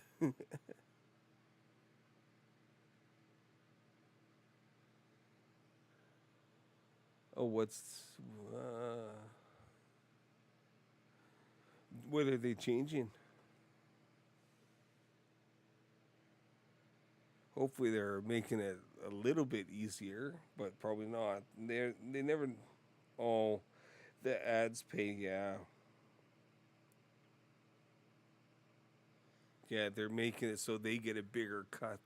Oh, what are they changing? Hopefully, they're making it a little bit easier, but probably not. They never. Oh, the ads pay. Yeah, yeah. They're making it so they get a bigger cut.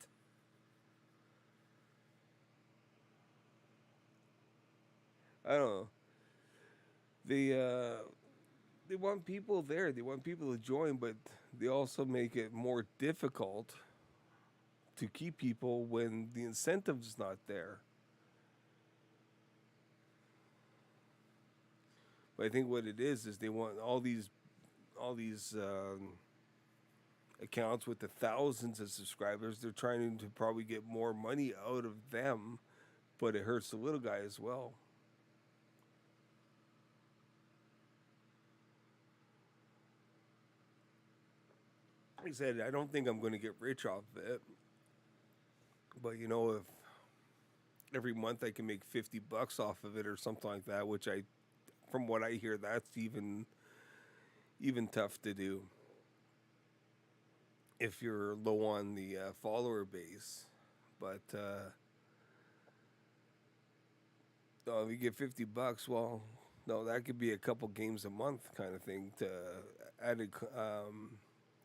I don't know. They they want people there. They want people to join, but they also make it more difficult to keep people when the incentive's not there. But I think what it is they want all these accounts with the thousands of subscribers. They're trying to probably get more money out of them, but it hurts the little guy as well. Like I said, I don't think I'm going to get rich off of it, but if every month I can make $50 off of it or something like that, which from what I hear, that's even tough to do if you're low on the follower base. But if you get $50, well, no, that could be a couple games a month kind of thing to added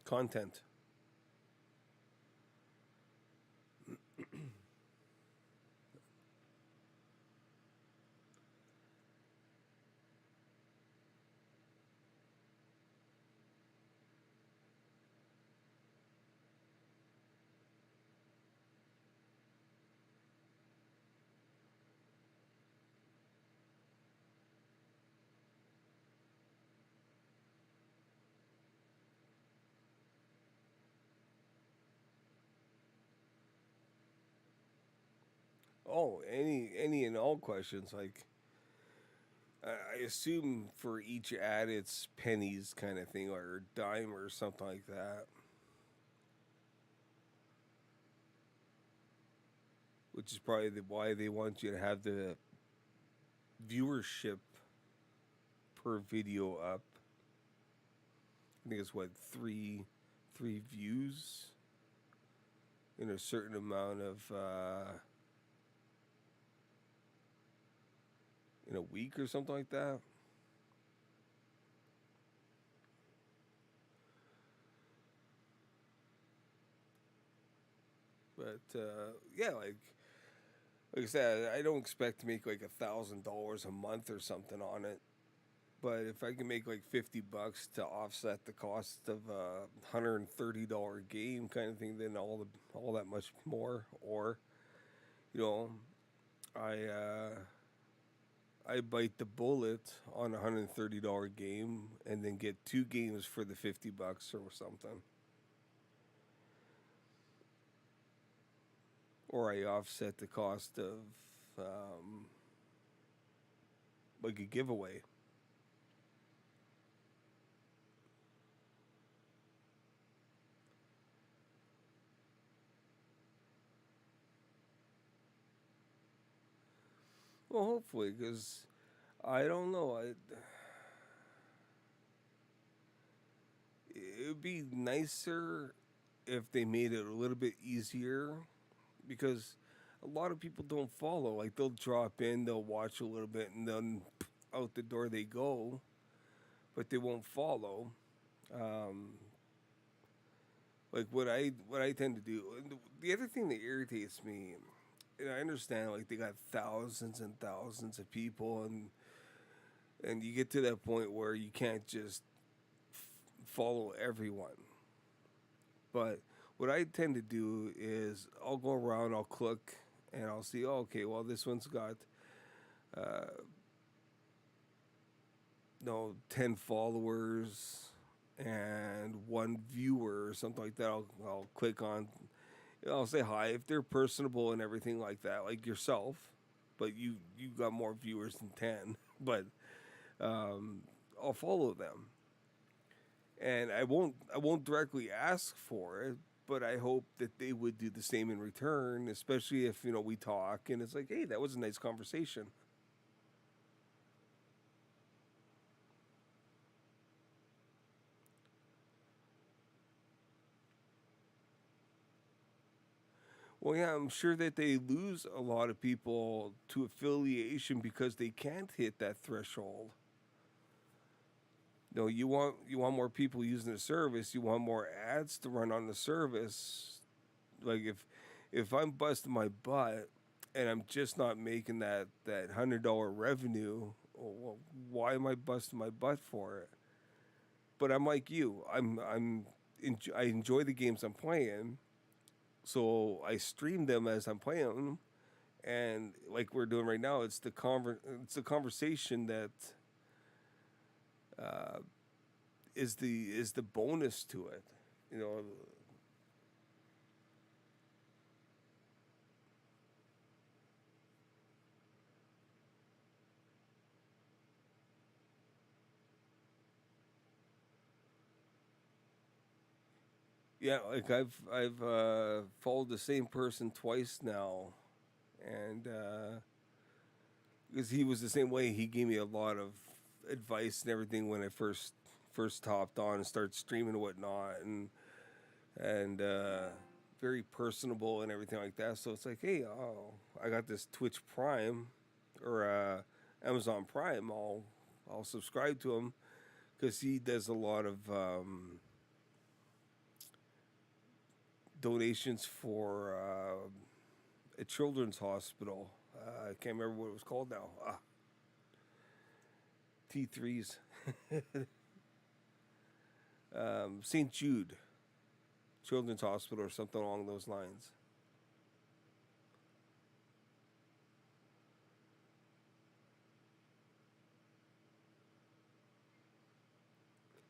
content. Oh, any and all questions. Like I assume for each ad it's pennies kind of thing or a dime or something like that, which is probably why they want you to have the viewership per video up. I think it's what three views in a certain amount of in a week or something like that. But yeah, like I said, I don't expect to make like $1,000 a month or something on it. But if I can make like $50 to offset the cost of a $130 game kind of thing, then all that much more. Or you know, I bite the bullet on a $130 game and then get two games for the $50 or something. Or I offset the cost of um, like a giveaway. Well, hopefully, because I don't know. It would be nicer if they made it a little bit easier because a lot of people don't follow. Like they'll drop in, they'll watch a little bit, and then out the door they go, but they won't follow. Um, like what I tend to do. And the other thing that irritates me, and I understand like they got thousands and thousands of people, and you get to that point where you can't just follow everyone. But what I tend to do is I'll go around, I'll click, and I'll see. Oh, okay, well this one's got uh, no 10 followers and one viewer or something like that. I'll click on. I'll say hi if they're personable and everything like that, like yourself. But you got more viewers than 10. But um, I'll follow them, and I won't directly ask for it, but I hope that they would do the same in return, especially if we talk and it's like, hey, that was a nice conversation. Well, yeah, I'm sure that they lose a lot of people to affiliation because they can't hit that threshold. No, you want more people using the service. You want more ads to run on the service. Like if I'm busting my butt and I'm just not making that $100 revenue, well, why am I busting my butt for it? But I'm like you. I enjoy the games I'm playing, so I stream them as I'm playing them, and like we're doing right now, it's the conversation that uh, is the bonus to it. You know, yeah. Like I've followed the same person twice now, and because he was the same way, he gave me a lot of advice and everything when I first hopped on and started streaming and whatnot, and very personable and everything like that. So it's like, hey, oh, I got this Twitch Prime or Amazon Prime. I'll subscribe to him because he does a lot of donations for a children's hospital. I can't remember what it was called now. T3s, St. Jude Children's Hospital or something along those lines.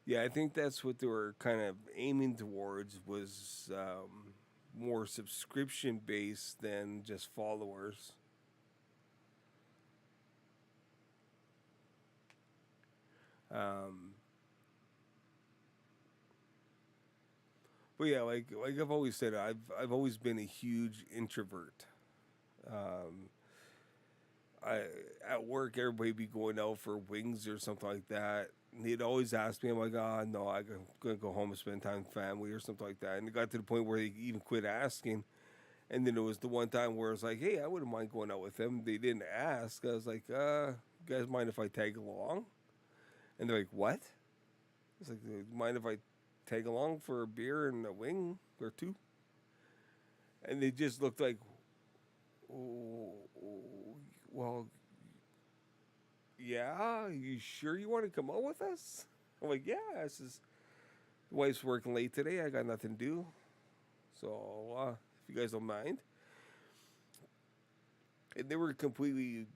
Yeah, I think that's what they were kind of aiming towards was more subscription based than just followers. Um, but yeah, like I've always said, I've always been a huge introvert. Um, I at work, everybody be going out for wings or something like that. And he'd always ask me, I'm like, oh no, I'm gonna go home and spend time with family or something like that. And it got to the point where they even quit asking. And then it was the one time where I was like, hey, I wouldn't mind going out with them. They didn't ask. I was like, you guys mind if I tag along? And they're like, what? It's like, mind if I tag along for a beer and a wing or two? And they just looked like, oh, well, yeah, you sure you want to come out with us? I'm like, yeah, this is, the wife's working late today. I got nothing to do. So, if you guys don't mind. And they were completely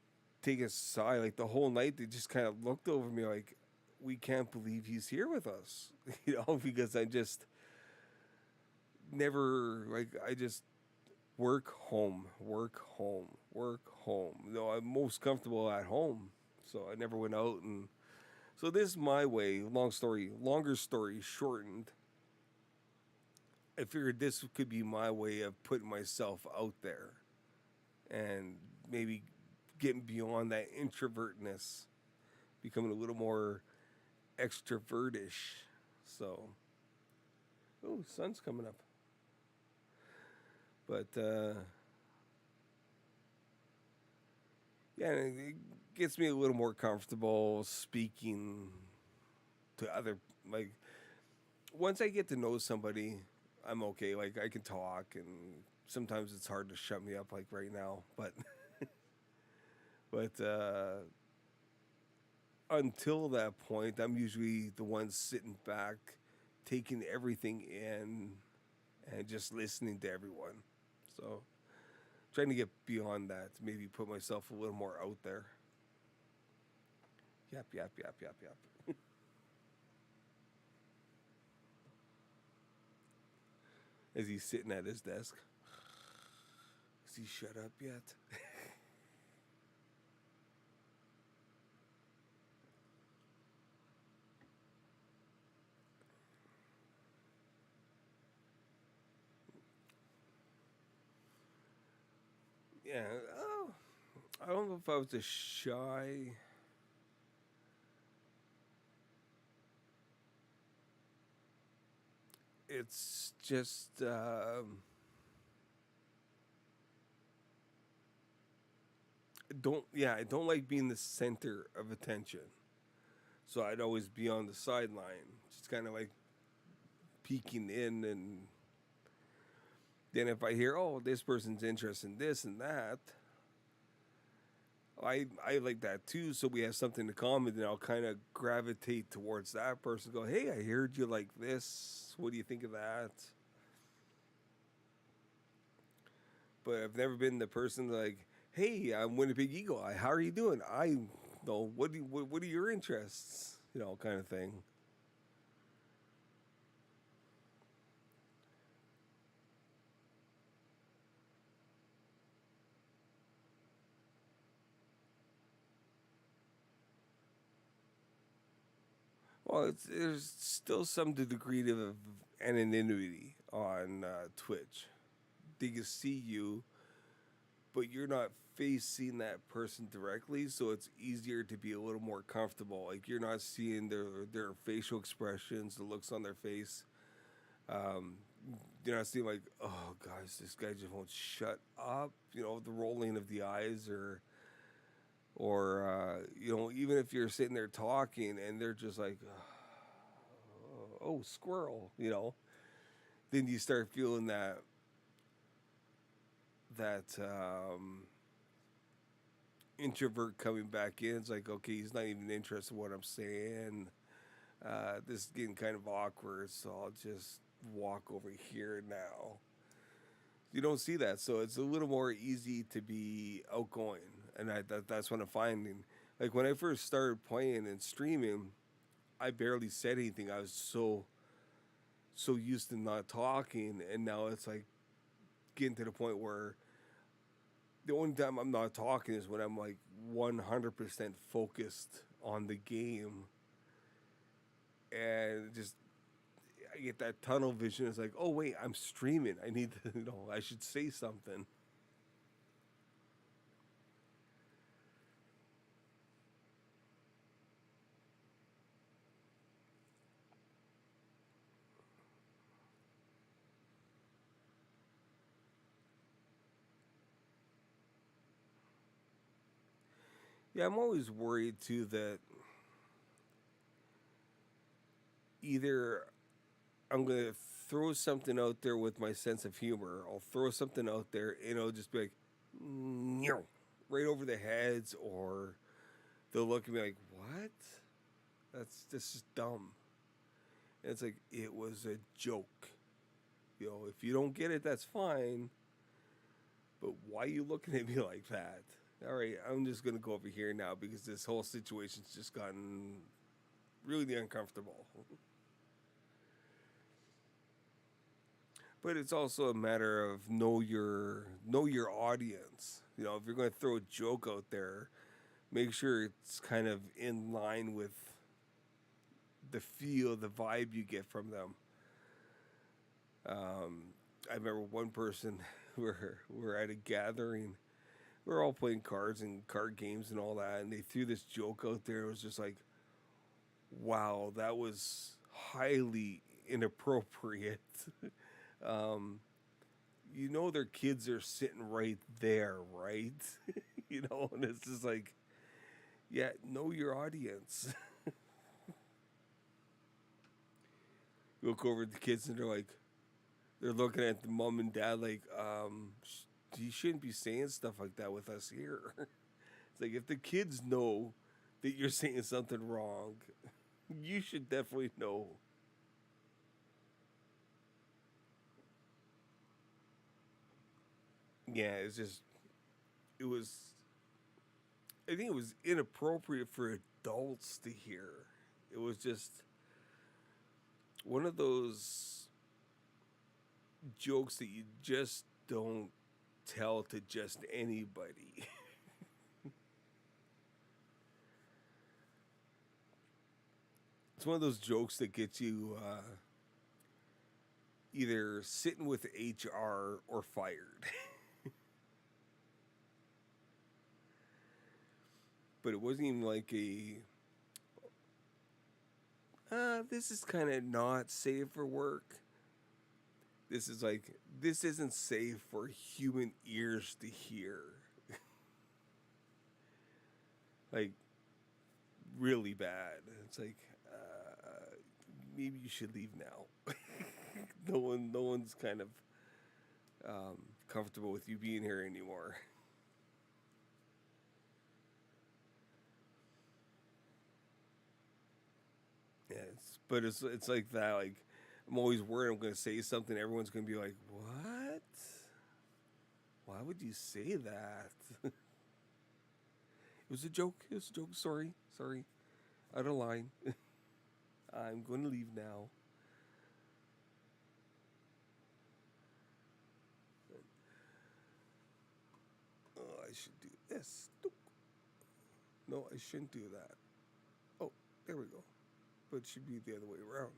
taken aside. Like the whole night, they just kind of looked over me like, we can't believe he's here with us. Because I just never, like, I just work, home, work, home, work, home. No, I'm most comfortable at home. So I never went out. And so this is my way. Longer story shortened. I figured this could be my way of putting myself out there and maybe getting beyond that introvertness, becoming a little more extrovertish. So, oh, sun's coming up. But yeah, it gets me a little more comfortable speaking to other, like, once I get to know somebody, I'm okay. Like I can talk, and sometimes it's hard to shut me up, like right now. But until that point, I'm usually the one sitting back, taking everything in, and just listening to everyone. So trying to get beyond that, maybe put myself a little more out there. Yap yap yap yap yap. As he's sitting at his desk, is he shut up yet? Yeah. Oh, I don't know if I was a shy. It's just don't yeah, I don't like being the center of attention. So I'd always be on the sideline, just kind of like peeking in, and then if I hear, oh, this person's interested in this and that, I like that too. So we have something in common, then I'll kind of gravitate towards that person. Go, hey, I heard you like this. What do you think of that? But I've never been the person like, hey, I'm Winnipeg Eagle. How are you doing? I know what are your interests? Kind of thing. Well, there's still some degree of anonymity on Twitch. They can see you, but you're not facing that person directly, so it's easier to be a little more comfortable. Like you're not seeing their facial expressions, the looks on their face. Um, you're not seeing like, oh gosh, this guy just won't shut up. The rolling of the eyes, or even if you're sitting there talking and they're just like, oh, squirrel. Then you start feeling that introvert coming back in. It's like, okay, he's not even interested in what I'm saying. This is getting kind of awkward, so I'll just walk over here now. You don't see that, so it's a little more easy to be outgoing, and that's what I'm finding. Like when I first started playing and streaming, I barely said anything. I was so used to not talking, and now it's like getting to the point where the only time I'm not talking is when I'm like 100% focused on the game, and just I get that tunnel vision. It's like, oh wait, I'm streaming. I need to, I should say something. Yeah, I'm always worried too that either I'm gonna throw something out there with my sense of humor. I'll throw something out there and it'll just be like, "Meow," right over their heads, or they'll look at me like, "What? This is dumb." And it's like it was a joke. If you don't get it, that's fine. But why are you looking at me like that? All right, I'm just gonna go over here now because this whole situation's just gotten really uncomfortable. But it's also a matter of know your audience. If you're going to throw a joke out there, make sure it's kind of in line with the feel, the vibe you get from them. I remember one person we're at a gathering. We're all playing cards and card games and all that, and they threw this joke out there. It was just like, wow, that was highly inappropriate. um, their kids are sitting right there, right? And it's just like, yeah, know your audience. You look over at the kids and they're looking at the mom and dad like, you shouldn't be saying stuff like that with us here. It's like if the kids know that you're saying something wrong, you should definitely know. Yeah, it was, I think it was inappropriate for adults to hear. It was just one of those jokes that you just don't tell to just anybody. It's one of those jokes that gets you either sitting with HR or fired. But it wasn't even like this is kind of not safe for work. This is like, this isn't safe for human ears to hear. Like, really bad. It's like, maybe you should leave now. No one's kind of comfortable with you being here anymore. Yeah, but it's like that. Like, I'm always worried I'm going to say something. Everyone's going to be like, "What? Why would you say that?" It was a joke. It was a joke. Sorry, sorry. Out of line. I'm going to leave now. Oh, I should do this. No, I shouldn't do that. Oh, there we go. But it should be the other way around.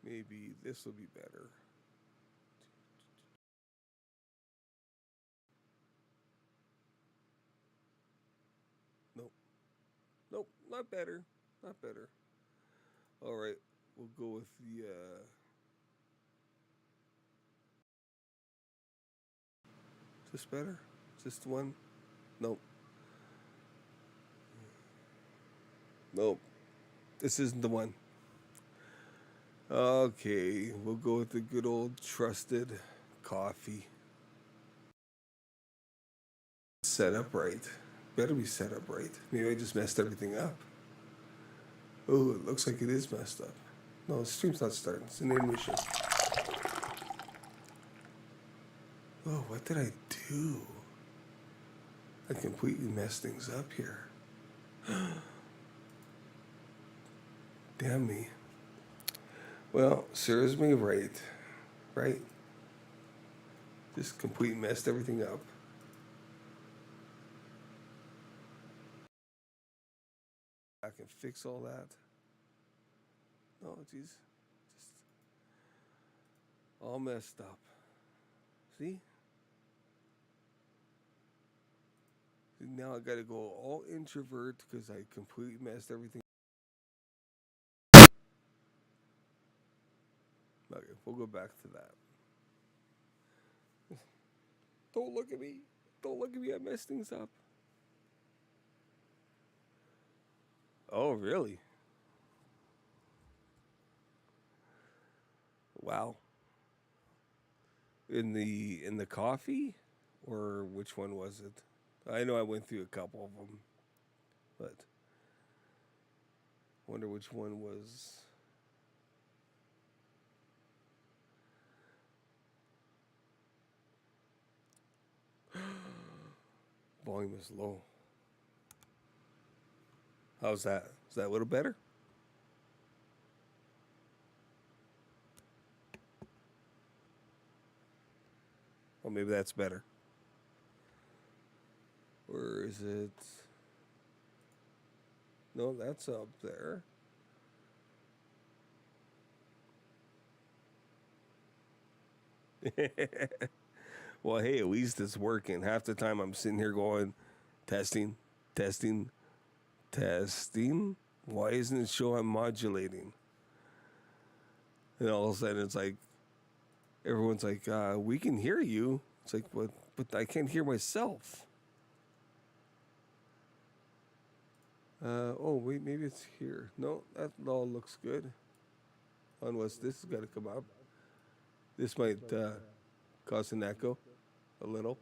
Maybe this will be better. Nope. Nope. Not better. Not better. All right. We'll go with the. Is this better? Is this the one? Nope. Nope. This isn't the one. Okay. We'll go with the good old trusted coffee. Set up right. Better be set up right. Maybe I just messed everything up. Oh, it looks like it is messed up. No, the stream's not starting. It's an intermission. Oh, what did I do? I completely messed things up here. Damn me. Well, serves me right. Right? Just completely messed everything up. I can fix all that. Oh, jeez. Just all messed up. See? Now I gotta go all introvert because I completely messed everything. Okay, we'll go back to that. Don't look at me. Don't look at me. I messed things up. Oh, really? Wow. In the coffee, or which one was it? I know I went through a couple of them, but wonder which one was. Volume is low. How's that? Is that a little better? Well, maybe that's better. Or is it? No, that's up there. Well, hey, at least it's working. Half the time I'm sitting here going, testing, testing, testing. Why isn't it showing I'm modulating? And all of a sudden it's like, everyone's like, we can hear you. It's like, but I can't hear myself. Oh, wait, maybe it's here. No, that all looks good. Unless this has got to come up. This might cause an echo a little.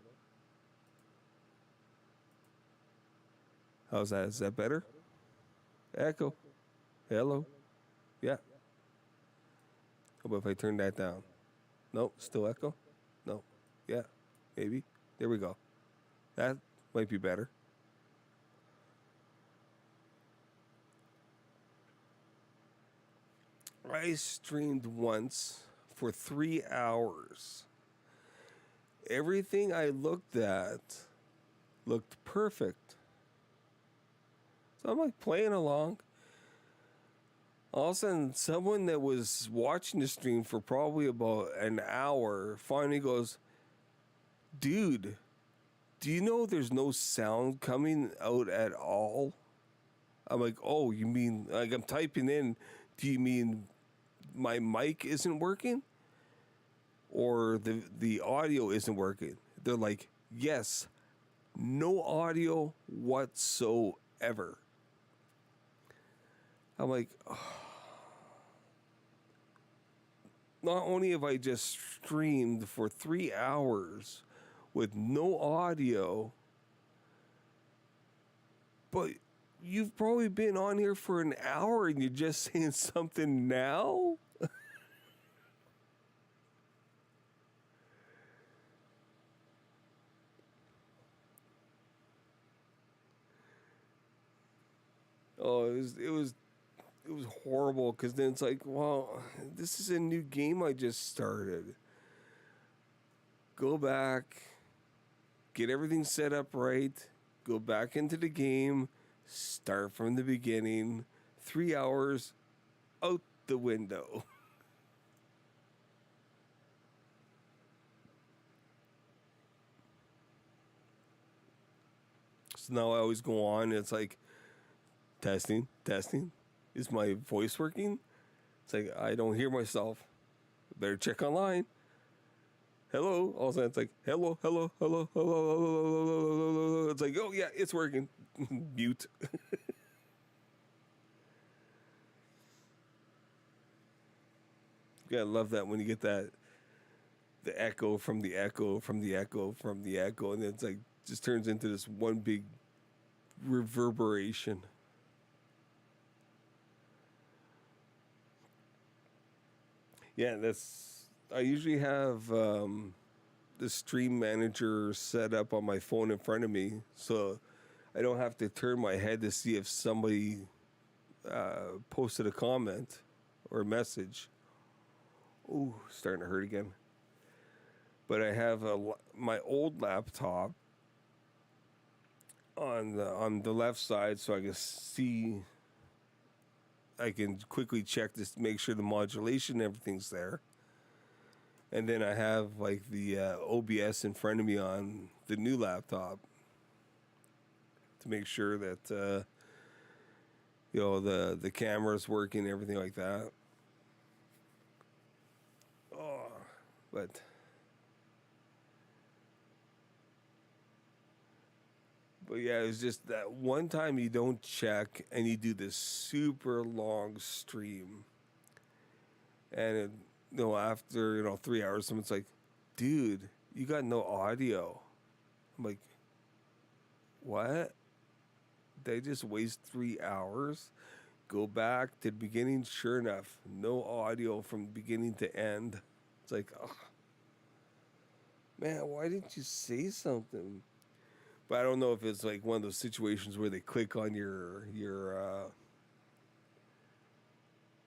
How's that? Is that better? Echo. Hello. Yeah. How about if I turn that down? No, still echo? No. Yeah. Maybe. There we go. That might be better. I streamed once for 3 hours. Everything I looked at looked perfect. So I'm like playing along. All of a sudden, someone that was watching the stream for probably about an hour finally goes, "Dude, do you know there's no sound coming out at all?" I'm like, "Oh, you mean," like, I'm typing in, "Do you mean my mic isn't working? Or the audio isn't working?" They're like, "Yes, no audio whatsoever." I'm like, oh. Not only have I just streamed for 3 hours with no audio, but you've probably been on here for an hour and you're just saying something now? Oh, it was horrible because then it's like, well, this is a new game I just started. Go back, get everything set up right, go back into the game, start from the beginning. 3 hours out the window. So now I always go on. It's like testing, testing. Is my voice working? It's like I don't hear myself. Better check online. Hello. All of a sudden it's like hello, hello, hello, hello, hello, hello, hello, hello. It's like, oh yeah, it's working. Mute. Yeah, I love that when you get that the echo from the echo from the echo from the echo, and then it's like just turns into this one big reverberation. Yeah, that's. I usually have the stream manager set up on my phone in front of me, so I don't have to turn my head to see if somebody posted a comment or a message. Ooh, starting to hurt again. But I have my old laptop on the left side, so I can see I can quickly check this to make sure the modulation and everything's there. And then I have like the OBS in front of me on the new laptop to make sure that the camera's working, everything like that. Oh, but yeah, it's just that one time you don't check and you do this super long stream, and after 3 hours, someone's like, "Dude, you got no audio." I'm like, "What? Did I just waste 3 hours?" Go back to the beginning. Sure enough, no audio from beginning to end. It's like, oh, man, why didn't you say something? But I don't know if it's like one of those situations where they click on your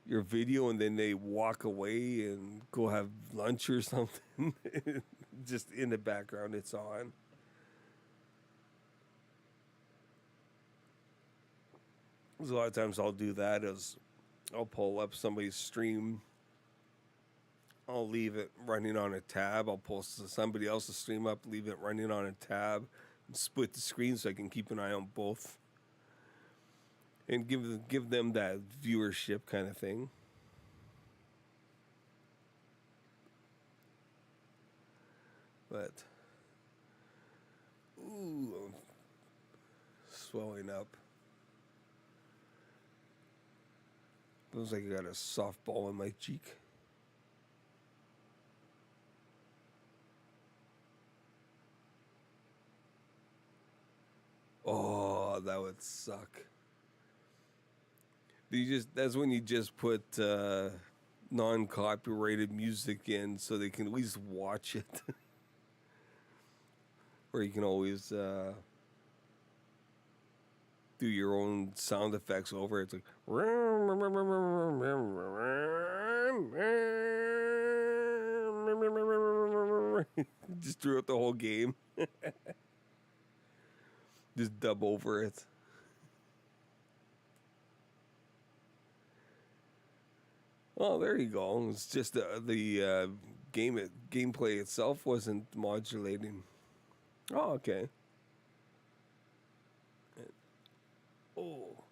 video and then they walk away and go have lunch or something. Just in the background, it's on. 'Cause a lot of times I'll do that as I'll pull up somebody's stream. I'll leave it running on a tab. I'll pull somebody else's stream up, leave it running on a tab, and split the screen so I can keep an eye on both and give them that viewership kind of thing. But ooh, I'm swelling up. Feels like I got a softball in my cheek. Oh, that would suck. That's when you just put non-copyrighted music in so they can at least watch it. Or you can always do your own sound effects over it. It's like just throughout the whole game. Just dub over it. Oh, there you go. It's just the gameplay itself wasn't modulating. Oh, okay. Oh,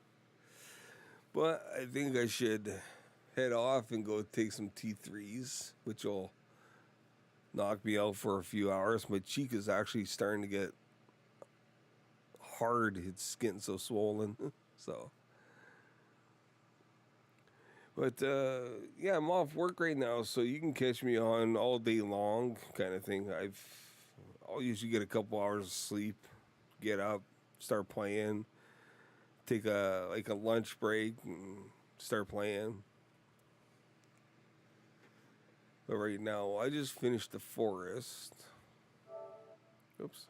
but I think I should head off and go take some T3s, which will knock me out for a few hours. My cheek is actually starting to get hard. It's getting so swollen. So, but yeah, I'm off work right now, so you can catch me on all day long kind of thing. I'll usually get a couple hours of sleep, get up, start playing, take a lunch break, and start playing. But right now, I just finished the forest. Oops.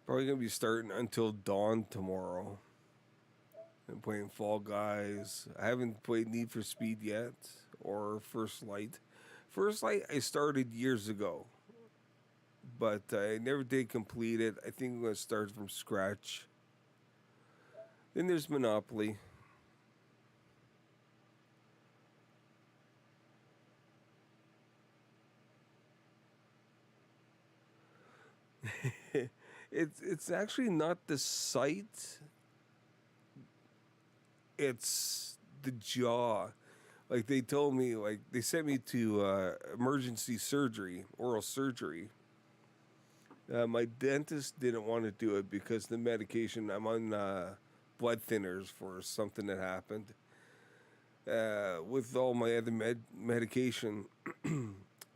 Probably gonna be starting until dawn tomorrow. I'm playing Fall Guys. I haven't played Need for Speed yet or First Light. First Light I started years ago, but I never did complete it. I think I'm gonna start from scratch. Then there's Monopoly. It's actually not the site. It's the jaw. Like they told me, like they sent me to emergency surgery, oral surgery. My dentist didn't want to do it because the medication. I'm on blood thinners for something that happened. With all my other medication,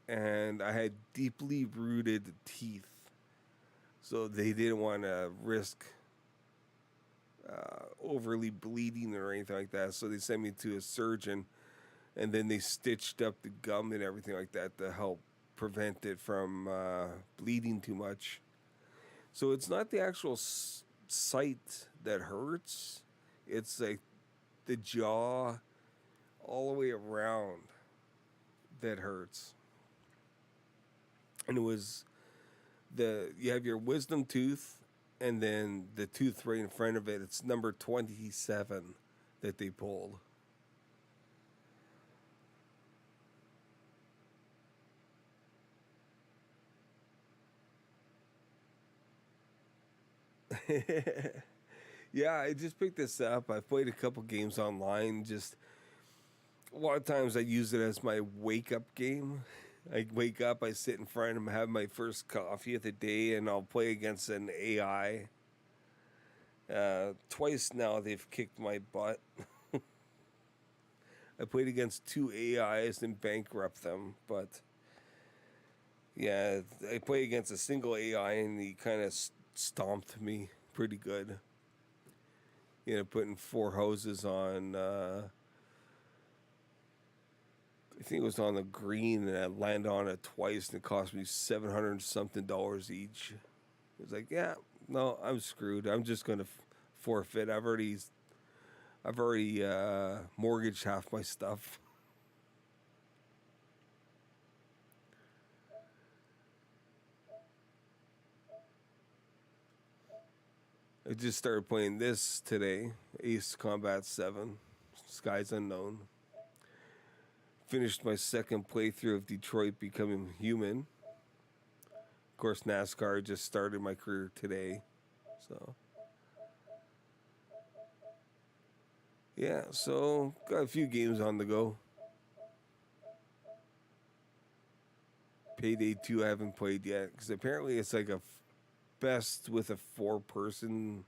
and I had deeply rooted teeth, so they didn't want to risk overly bleeding or anything like that. So they sent me to a surgeon, and then they stitched up the gum and everything like that to help prevent it from bleeding too much. So it's not the actual site that hurts; it's like the jaw all the way around that hurts. And it was you have your wisdom tooth, and then the tooth right in front of it, it's number 27 that they pulled. Yeah, I just picked this up. I played a couple games online. Just a lot of times I use it as my wake up game. I wake up, I sit in front and have my first coffee of the day, and I'll play against an AI. Twice now they've kicked my butt. I played against two AIs and bankrupt them, but yeah, I played against a single AI and he kind of stomped me pretty good. Putting four hoses on. I think it was on the green, and I landed on it twice, and it cost me $700 something each. It was like, yeah, no, I'm screwed. I'm just gonna forfeit. I've already mortgaged half my stuff. I just started playing this today, Ace Combat 7, Skies Unknown. Finished my second playthrough of Detroit Becoming Human. Of course, NASCAR just started my career today. So, yeah, so got a few games on the go. Payday 2 I haven't played yet because apparently it's like a best with a four-person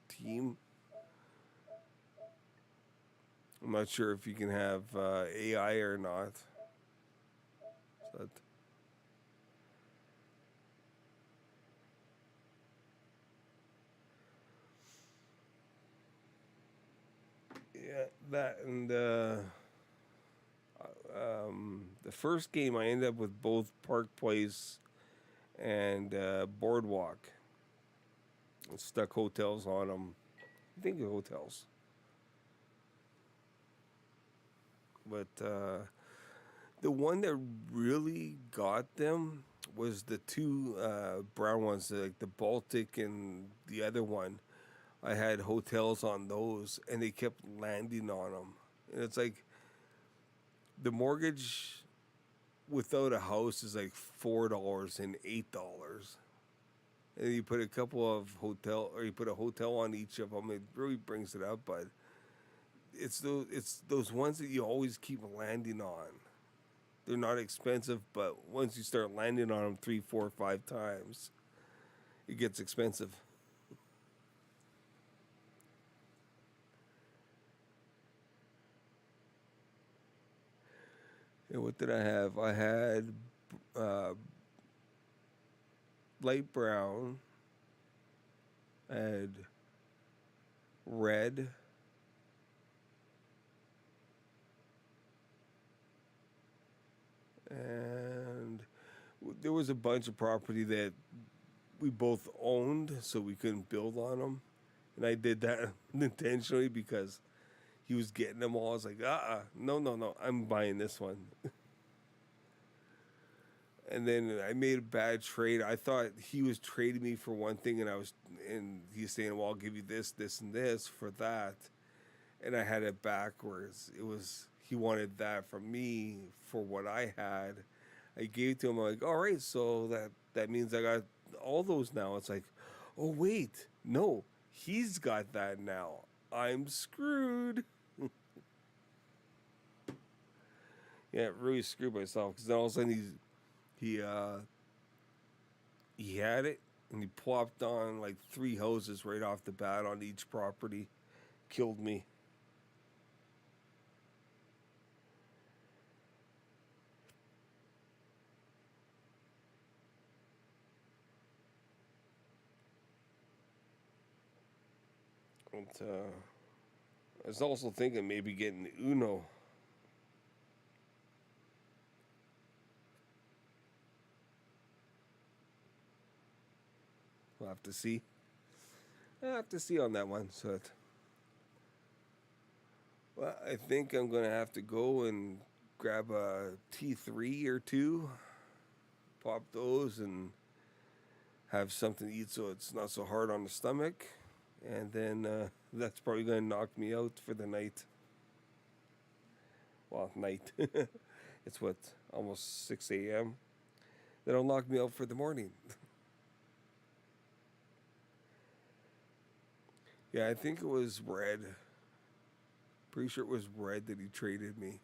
team. I'm not sure if you can have AI or not. But yeah, that and the first game I ended up with both Park Place and Boardwalk. Stuck hotels on them. I think the hotels. But the one that really got them was the two brown ones, like the Baltic and the other one. I had hotels on those, and they kept landing on them. And it's like the mortgage without a house is like $4 and $8. And you put a couple of hotel, or you put a hotel on each of them. It really brings it up, but it's those ones that you always keep landing on. They're not expensive, but once you start landing on them 3, 4, 5 times, it gets expensive. And what did I have? I had uh, light brown, I had red, and there was a bunch of property that we both owned, so we couldn't build on them. And I did that intentionally because he was getting them all. I was like, no, no, no, I'm buying this one. And then I made a bad trade. I thought he was trading me for one thing, and he's saying, "Well, I'll give you this, this, and this for that." And I had it backwards. It was he wanted that from me for what I had. I gave it to him. I'm like, "All right, so that means I got all those now." It's like, "Oh wait, no, he's got that now. I'm screwed." Yeah, it really screwed myself because then all of a sudden he he had it, and he plopped on like three hoses right off the bat on each property. Killed me. And I was also thinking maybe getting Uno. We'll have to see. I'll have to see on that one. Well, I think I'm gonna have to go and grab a T3 or two, pop those, and have something to eat so it's not so hard on the stomach. And then that's probably going to knock me out for the night. Well, night. It's what, almost 6 a.m. That'll knock me out for the morning. Yeah, I think it was Red. Pretty sure it was Red that he traded me.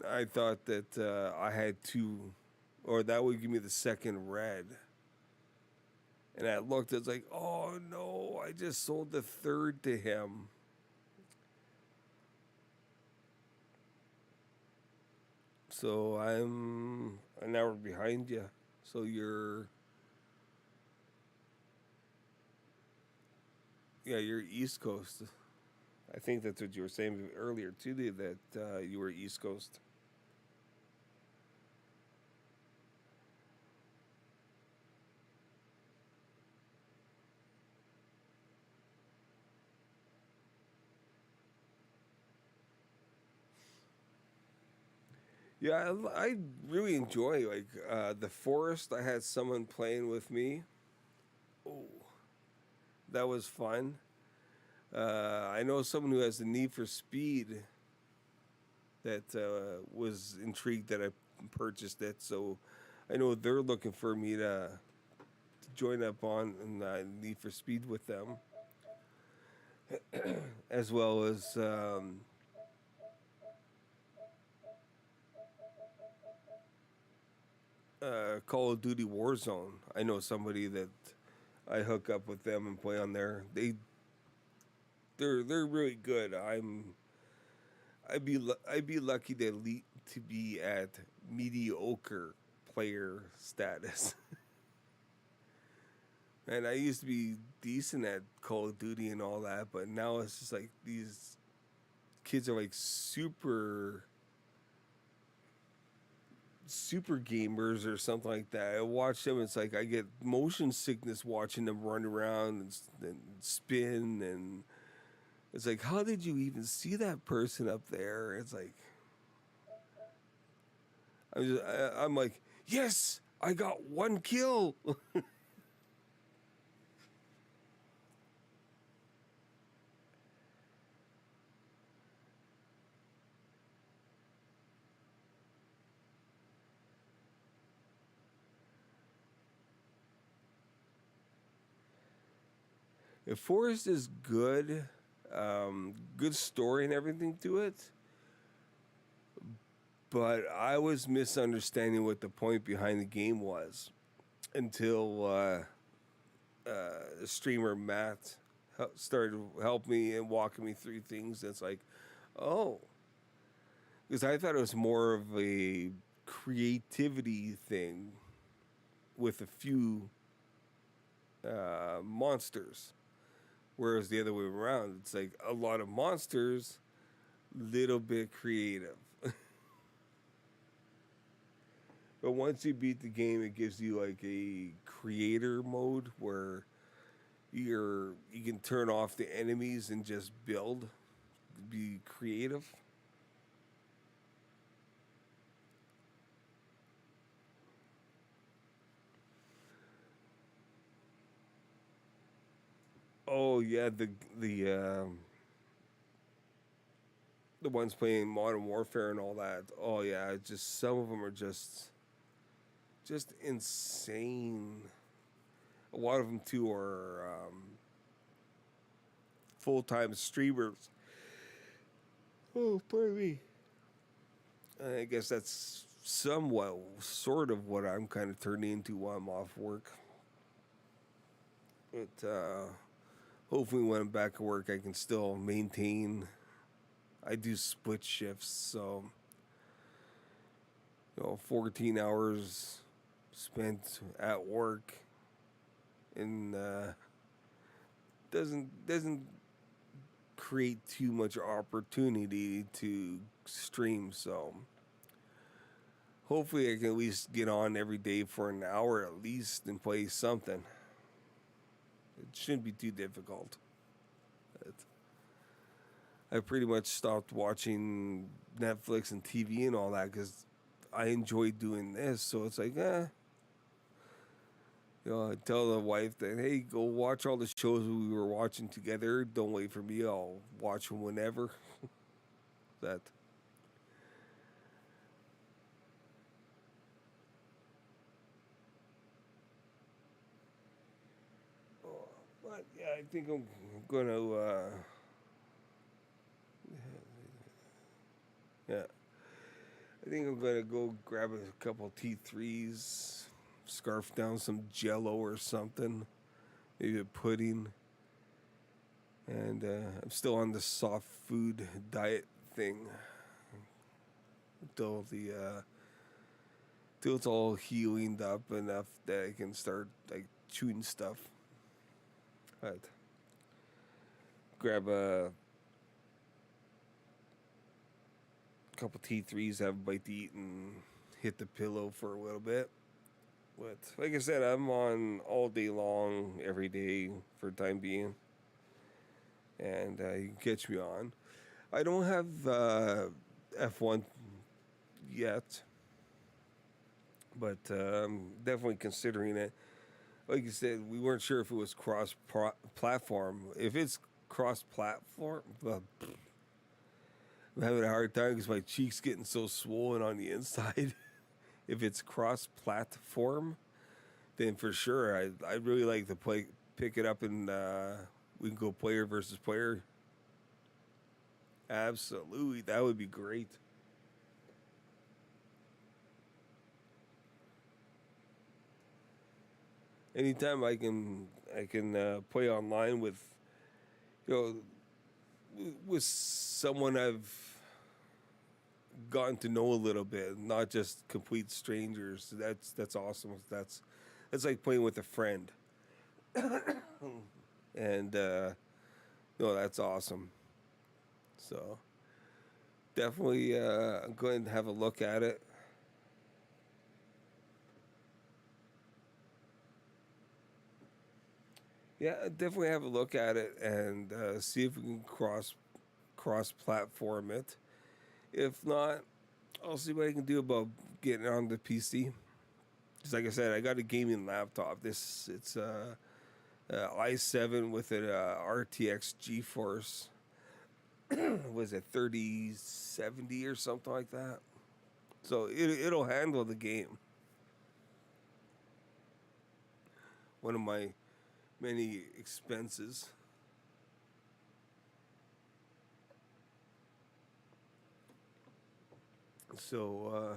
I thought that I had two, or that would give me the second red. And I looked, it's like, oh no, I just sold the third to him. So I'm an hour behind you. So you're East Coast. I think that's what you were saying earlier too, that you were East Coast. Yeah, I really enjoy like the forest. I had someone playing with me. Oh, that was fun. I know someone who has the need for speed that was intrigued that I purchased it. So I know they're looking for me to join up on and Need for Speed with them, as well as Call of Duty Warzone. I know somebody that I hook up with them and play on there. They're really good. I'd be lucky to be at mediocre player status. And I used to be decent at Call of Duty and all that, but now it's just like these kids are like super gamers or something like that. I watch them. It's like I get motion sickness watching them run around and spin, and it's like, how did you even see that person up there? It's like I'm like, yes, I got one kill. If Forest is good, good story and everything to it, but I was misunderstanding what the point behind the game was until streamer Matt started to help me and walking me through things. That's like, oh, because I thought it was more of a creativity thing with a few monsters, whereas the other way around, it's like a lot of monsters, little bit creative. But once you beat the game, it gives you like a creator mode where you can turn off the enemies and just build, be creative. Oh yeah, the ones playing Modern Warfare and all that. Oh yeah, it's just some of them are just insane. A lot of them too are full time streamers. Oh, pardon me. I guess that's somewhat, sort of what I'm kind of turning into while I'm off work. But hopefully, when I'm back at work, I can still maintain. I do split shifts, so 14 hours spent at work, and doesn't create too much opportunity to stream. So hopefully, I can at least get on every day for an hour at least and play something. It shouldn't be too difficult. But I pretty much stopped watching Netflix and TV and all that because I enjoy doing this. So it's like, I tell the wife that, hey, go watch all the shows we were watching together. Don't wait for me. I'll watch them whenever. That. But yeah, I think I'm gonna. Yeah, I think I'm gonna go grab a couple T3s, scarf down some Jello or something, maybe a pudding, and I'm still on the soft food diet thing until the till it's all healing up enough that I can start like chewing stuff. But grab a couple T3s, have a bite to eat, and hit the pillow for a little bit. But like I said, I'm on all day long, every day for the time being, and you can catch me on. I don't have F1 yet, but I'm definitely considering it. Like you said, we weren't sure if it was cross platform. If it's cross platform, I'm having a hard time because my cheeks getting so swollen on the inside. If it's cross platform, then for sure I'd really like to pick it up and we can go player versus player. Absolutely, that would be great. Anytime I can play online with you with someone I've gotten to know a little bit, not just complete strangers. That's awesome. That's like playing with a friend, and no, that's awesome. So definitely, I'm going to have a look at it. Yeah, definitely have a look at it and see if we can cross platform it. If not, I'll see what I can do about getting on the PC. Just like I said, I got a gaming laptop. This it's i7 with an RTX GeForce. Was it 3070 or something like that? So it'll handle the game. One of my many expenses. So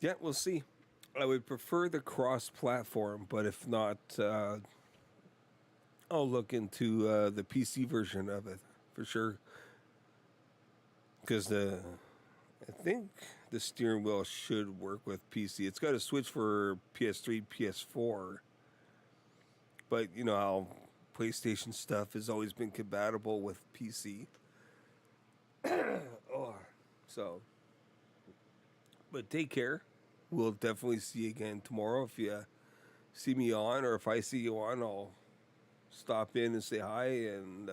yeah, we'll see. I would prefer the cross-platform, but if not, I'll look into the PC version of it for sure. Because I think the steering wheel should work with PC. It's got a switch for PS3, PS4, but you know how PlayStation stuff has always been compatible with PC. Oh, so, but take care. We'll definitely see you again tomorrow. If you see me on, or if I see you on, I'll stop in and say hi. And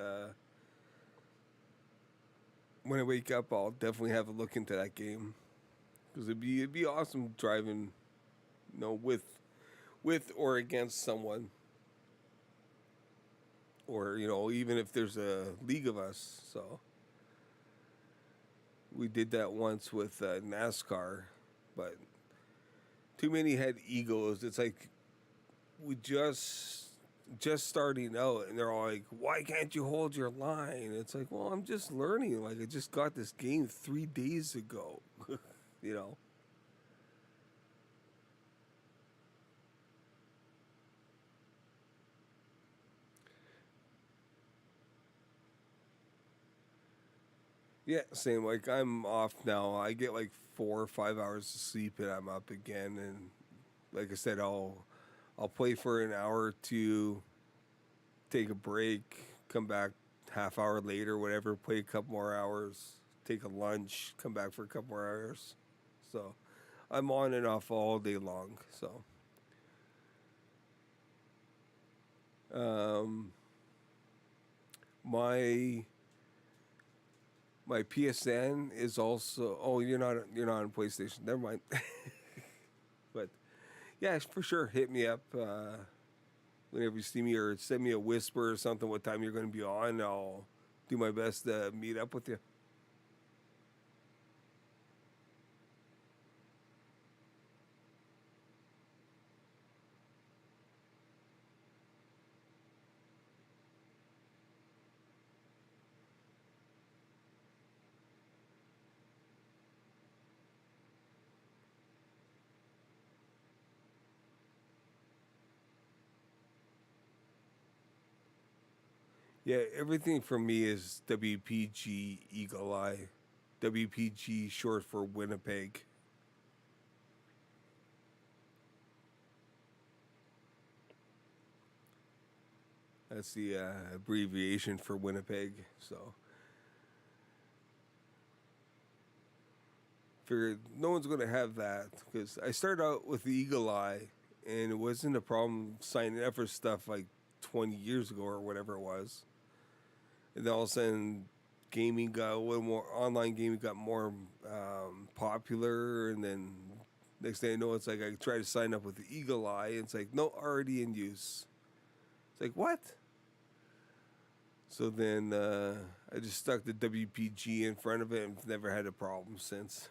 when I wake up, I'll definitely have a look into that game because it'd be awesome driving, with or against someone, or even if there's a league of us. So we did that once with NASCAR, but too many had egos. It's like we just starting out, and they're all like, "Why can't you hold your line?" It's like, well, I'm just learning. Like I just got this game 3 days ago, you know. Yeah, same. Like I'm off now. I get like 4 or 5 hours of sleep, and I'm up again. And like I said, I'll play for an hour or two, take a break, come back half hour later, whatever. Play a couple more hours, take a lunch, come back for a couple more hours. So I'm on and off all day long. So um, my My PSN is also. Oh, you're not on PlayStation. Never mind. But yeah, for sure. Hit me up whenever you see me, or send me a whisper or something. What time you're going to be on? I'll do my best to meet up with you. Yeah, everything for me is WPG Eagle Eye. WPG short for Winnipeg. That's the abbreviation for Winnipeg. So figured no one's going to have that because I started out with the Eagle Eye, and it wasn't a problem signing up for stuff like 20 years ago or whatever it was. And then all of a sudden, gaming got a little more, online gaming got more popular, and then next thing I know, it's like I try to sign up with the Eagle Eye, and it's like, no, already in use. It's like, what? So then I just stuck the WPG in front of it and never had a problem since.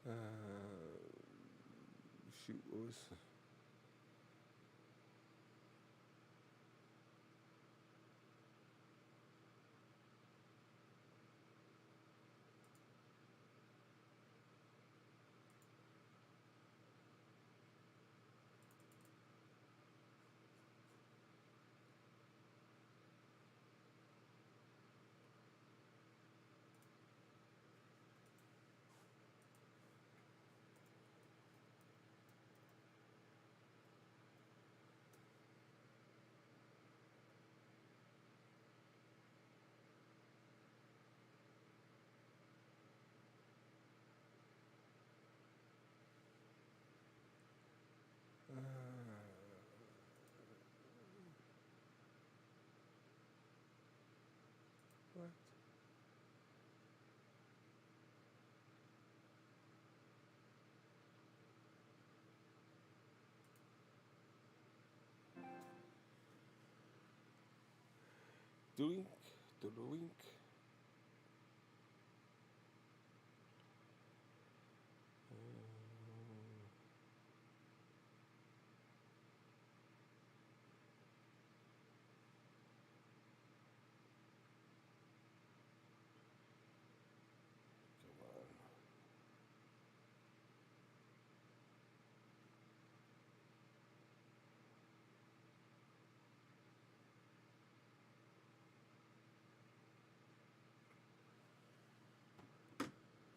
uh, Shoot, what was. Uh, what? Doink, doink. Come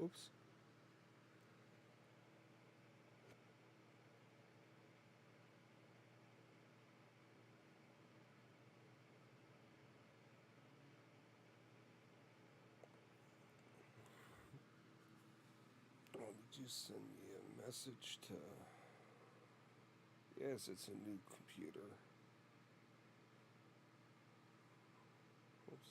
on. Oops. Oh, did you send me a message to. Yes, it's a new computer. Oops.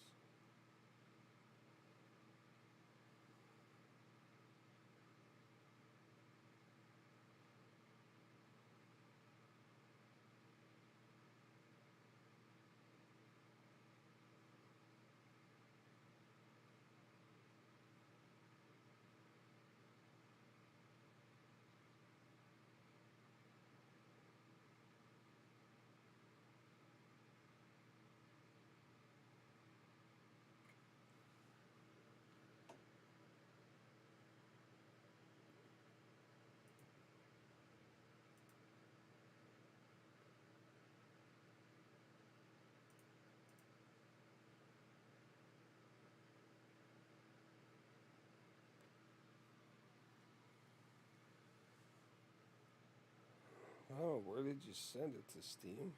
Oh, where did you send it to Steam?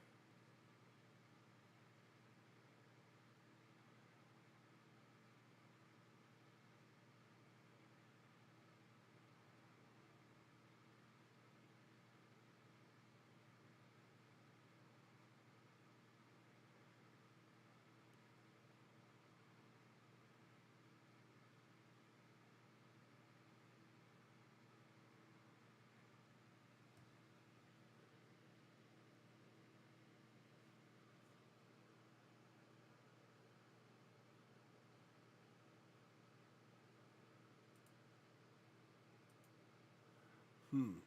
Hmm.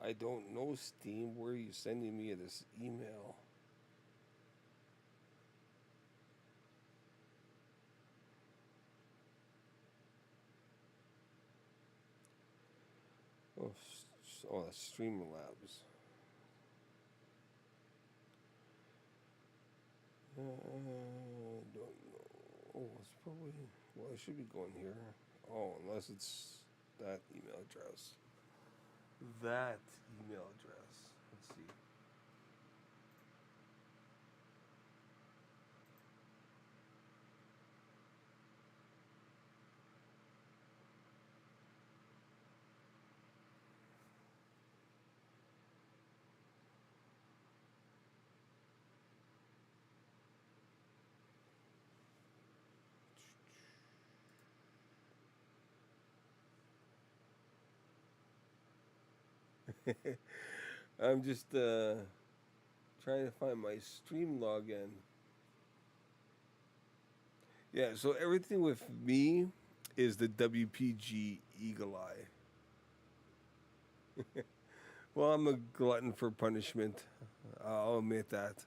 I don't know, Steam. Where are you sending me this email? Oh, that's Streamlabs. Don't know. Oh, it's probably. Well, I should be going here. Oh, unless it's that email address. That email address. Let's see. I'm just trying to find my stream login. Yeah, so everything with me is the WPG Eagle Eye. Well, I'm a glutton for punishment. I'll admit that.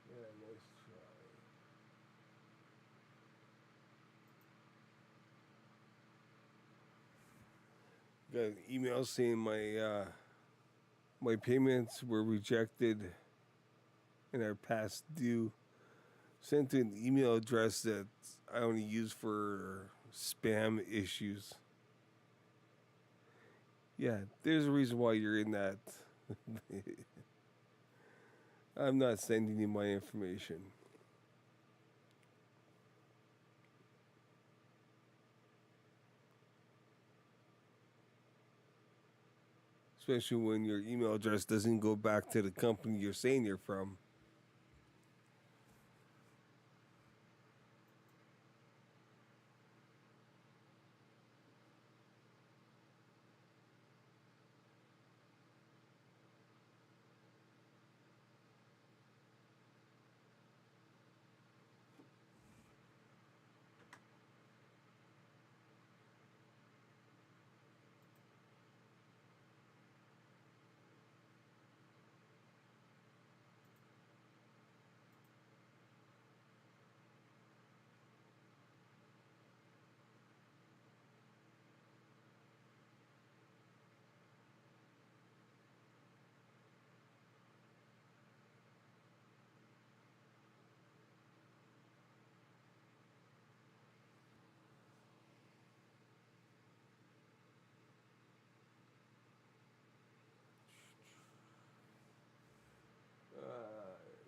Yeah, nice try. Got an email saying my payments were rejected and are past due. Sent to an email address that I only use for spam issues. Yeah, there's a reason why you're in that. I'm not sending you my information. Especially when your email address doesn't go back to the company you're saying you're from. I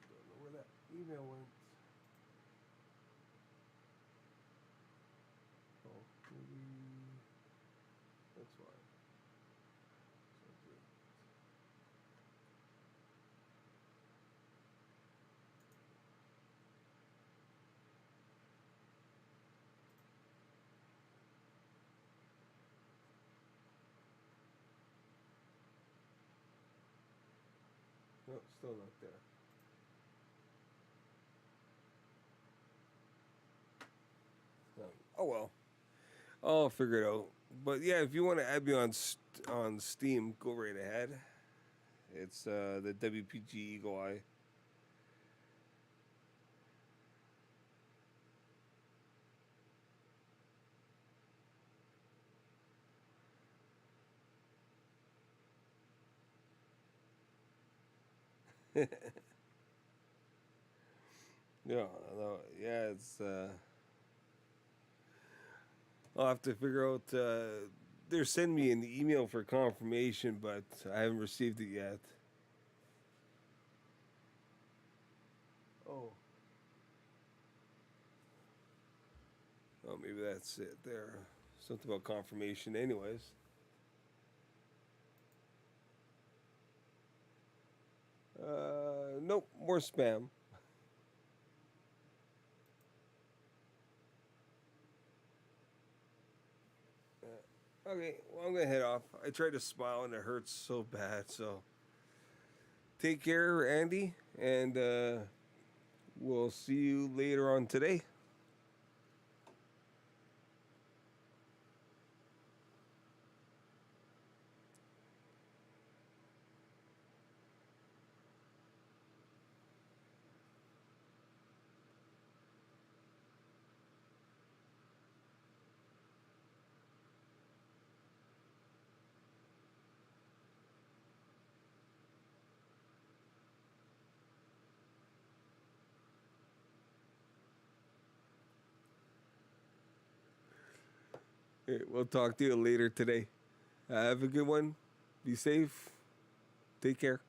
don't know where that email went. Oh, maybe that's why. No, still not there. Oh well, I'll figure it out. But yeah, if you want to add me on on Steam, go right ahead. It's the WPG Eagle Eye. Yeah, no, yeah, it's. I'll have to figure out. They're sending me an email for confirmation, but I haven't received it yet. Oh, oh, maybe that's it. There, something about confirmation. Anyways, nope, more spam. Okay, well, I'm gonna head off. I tried to smile and it hurts so bad. So take care, Andy, and we'll see you later on today. Okay, we'll talk to you later today. Have a good one. Be safe. Take care.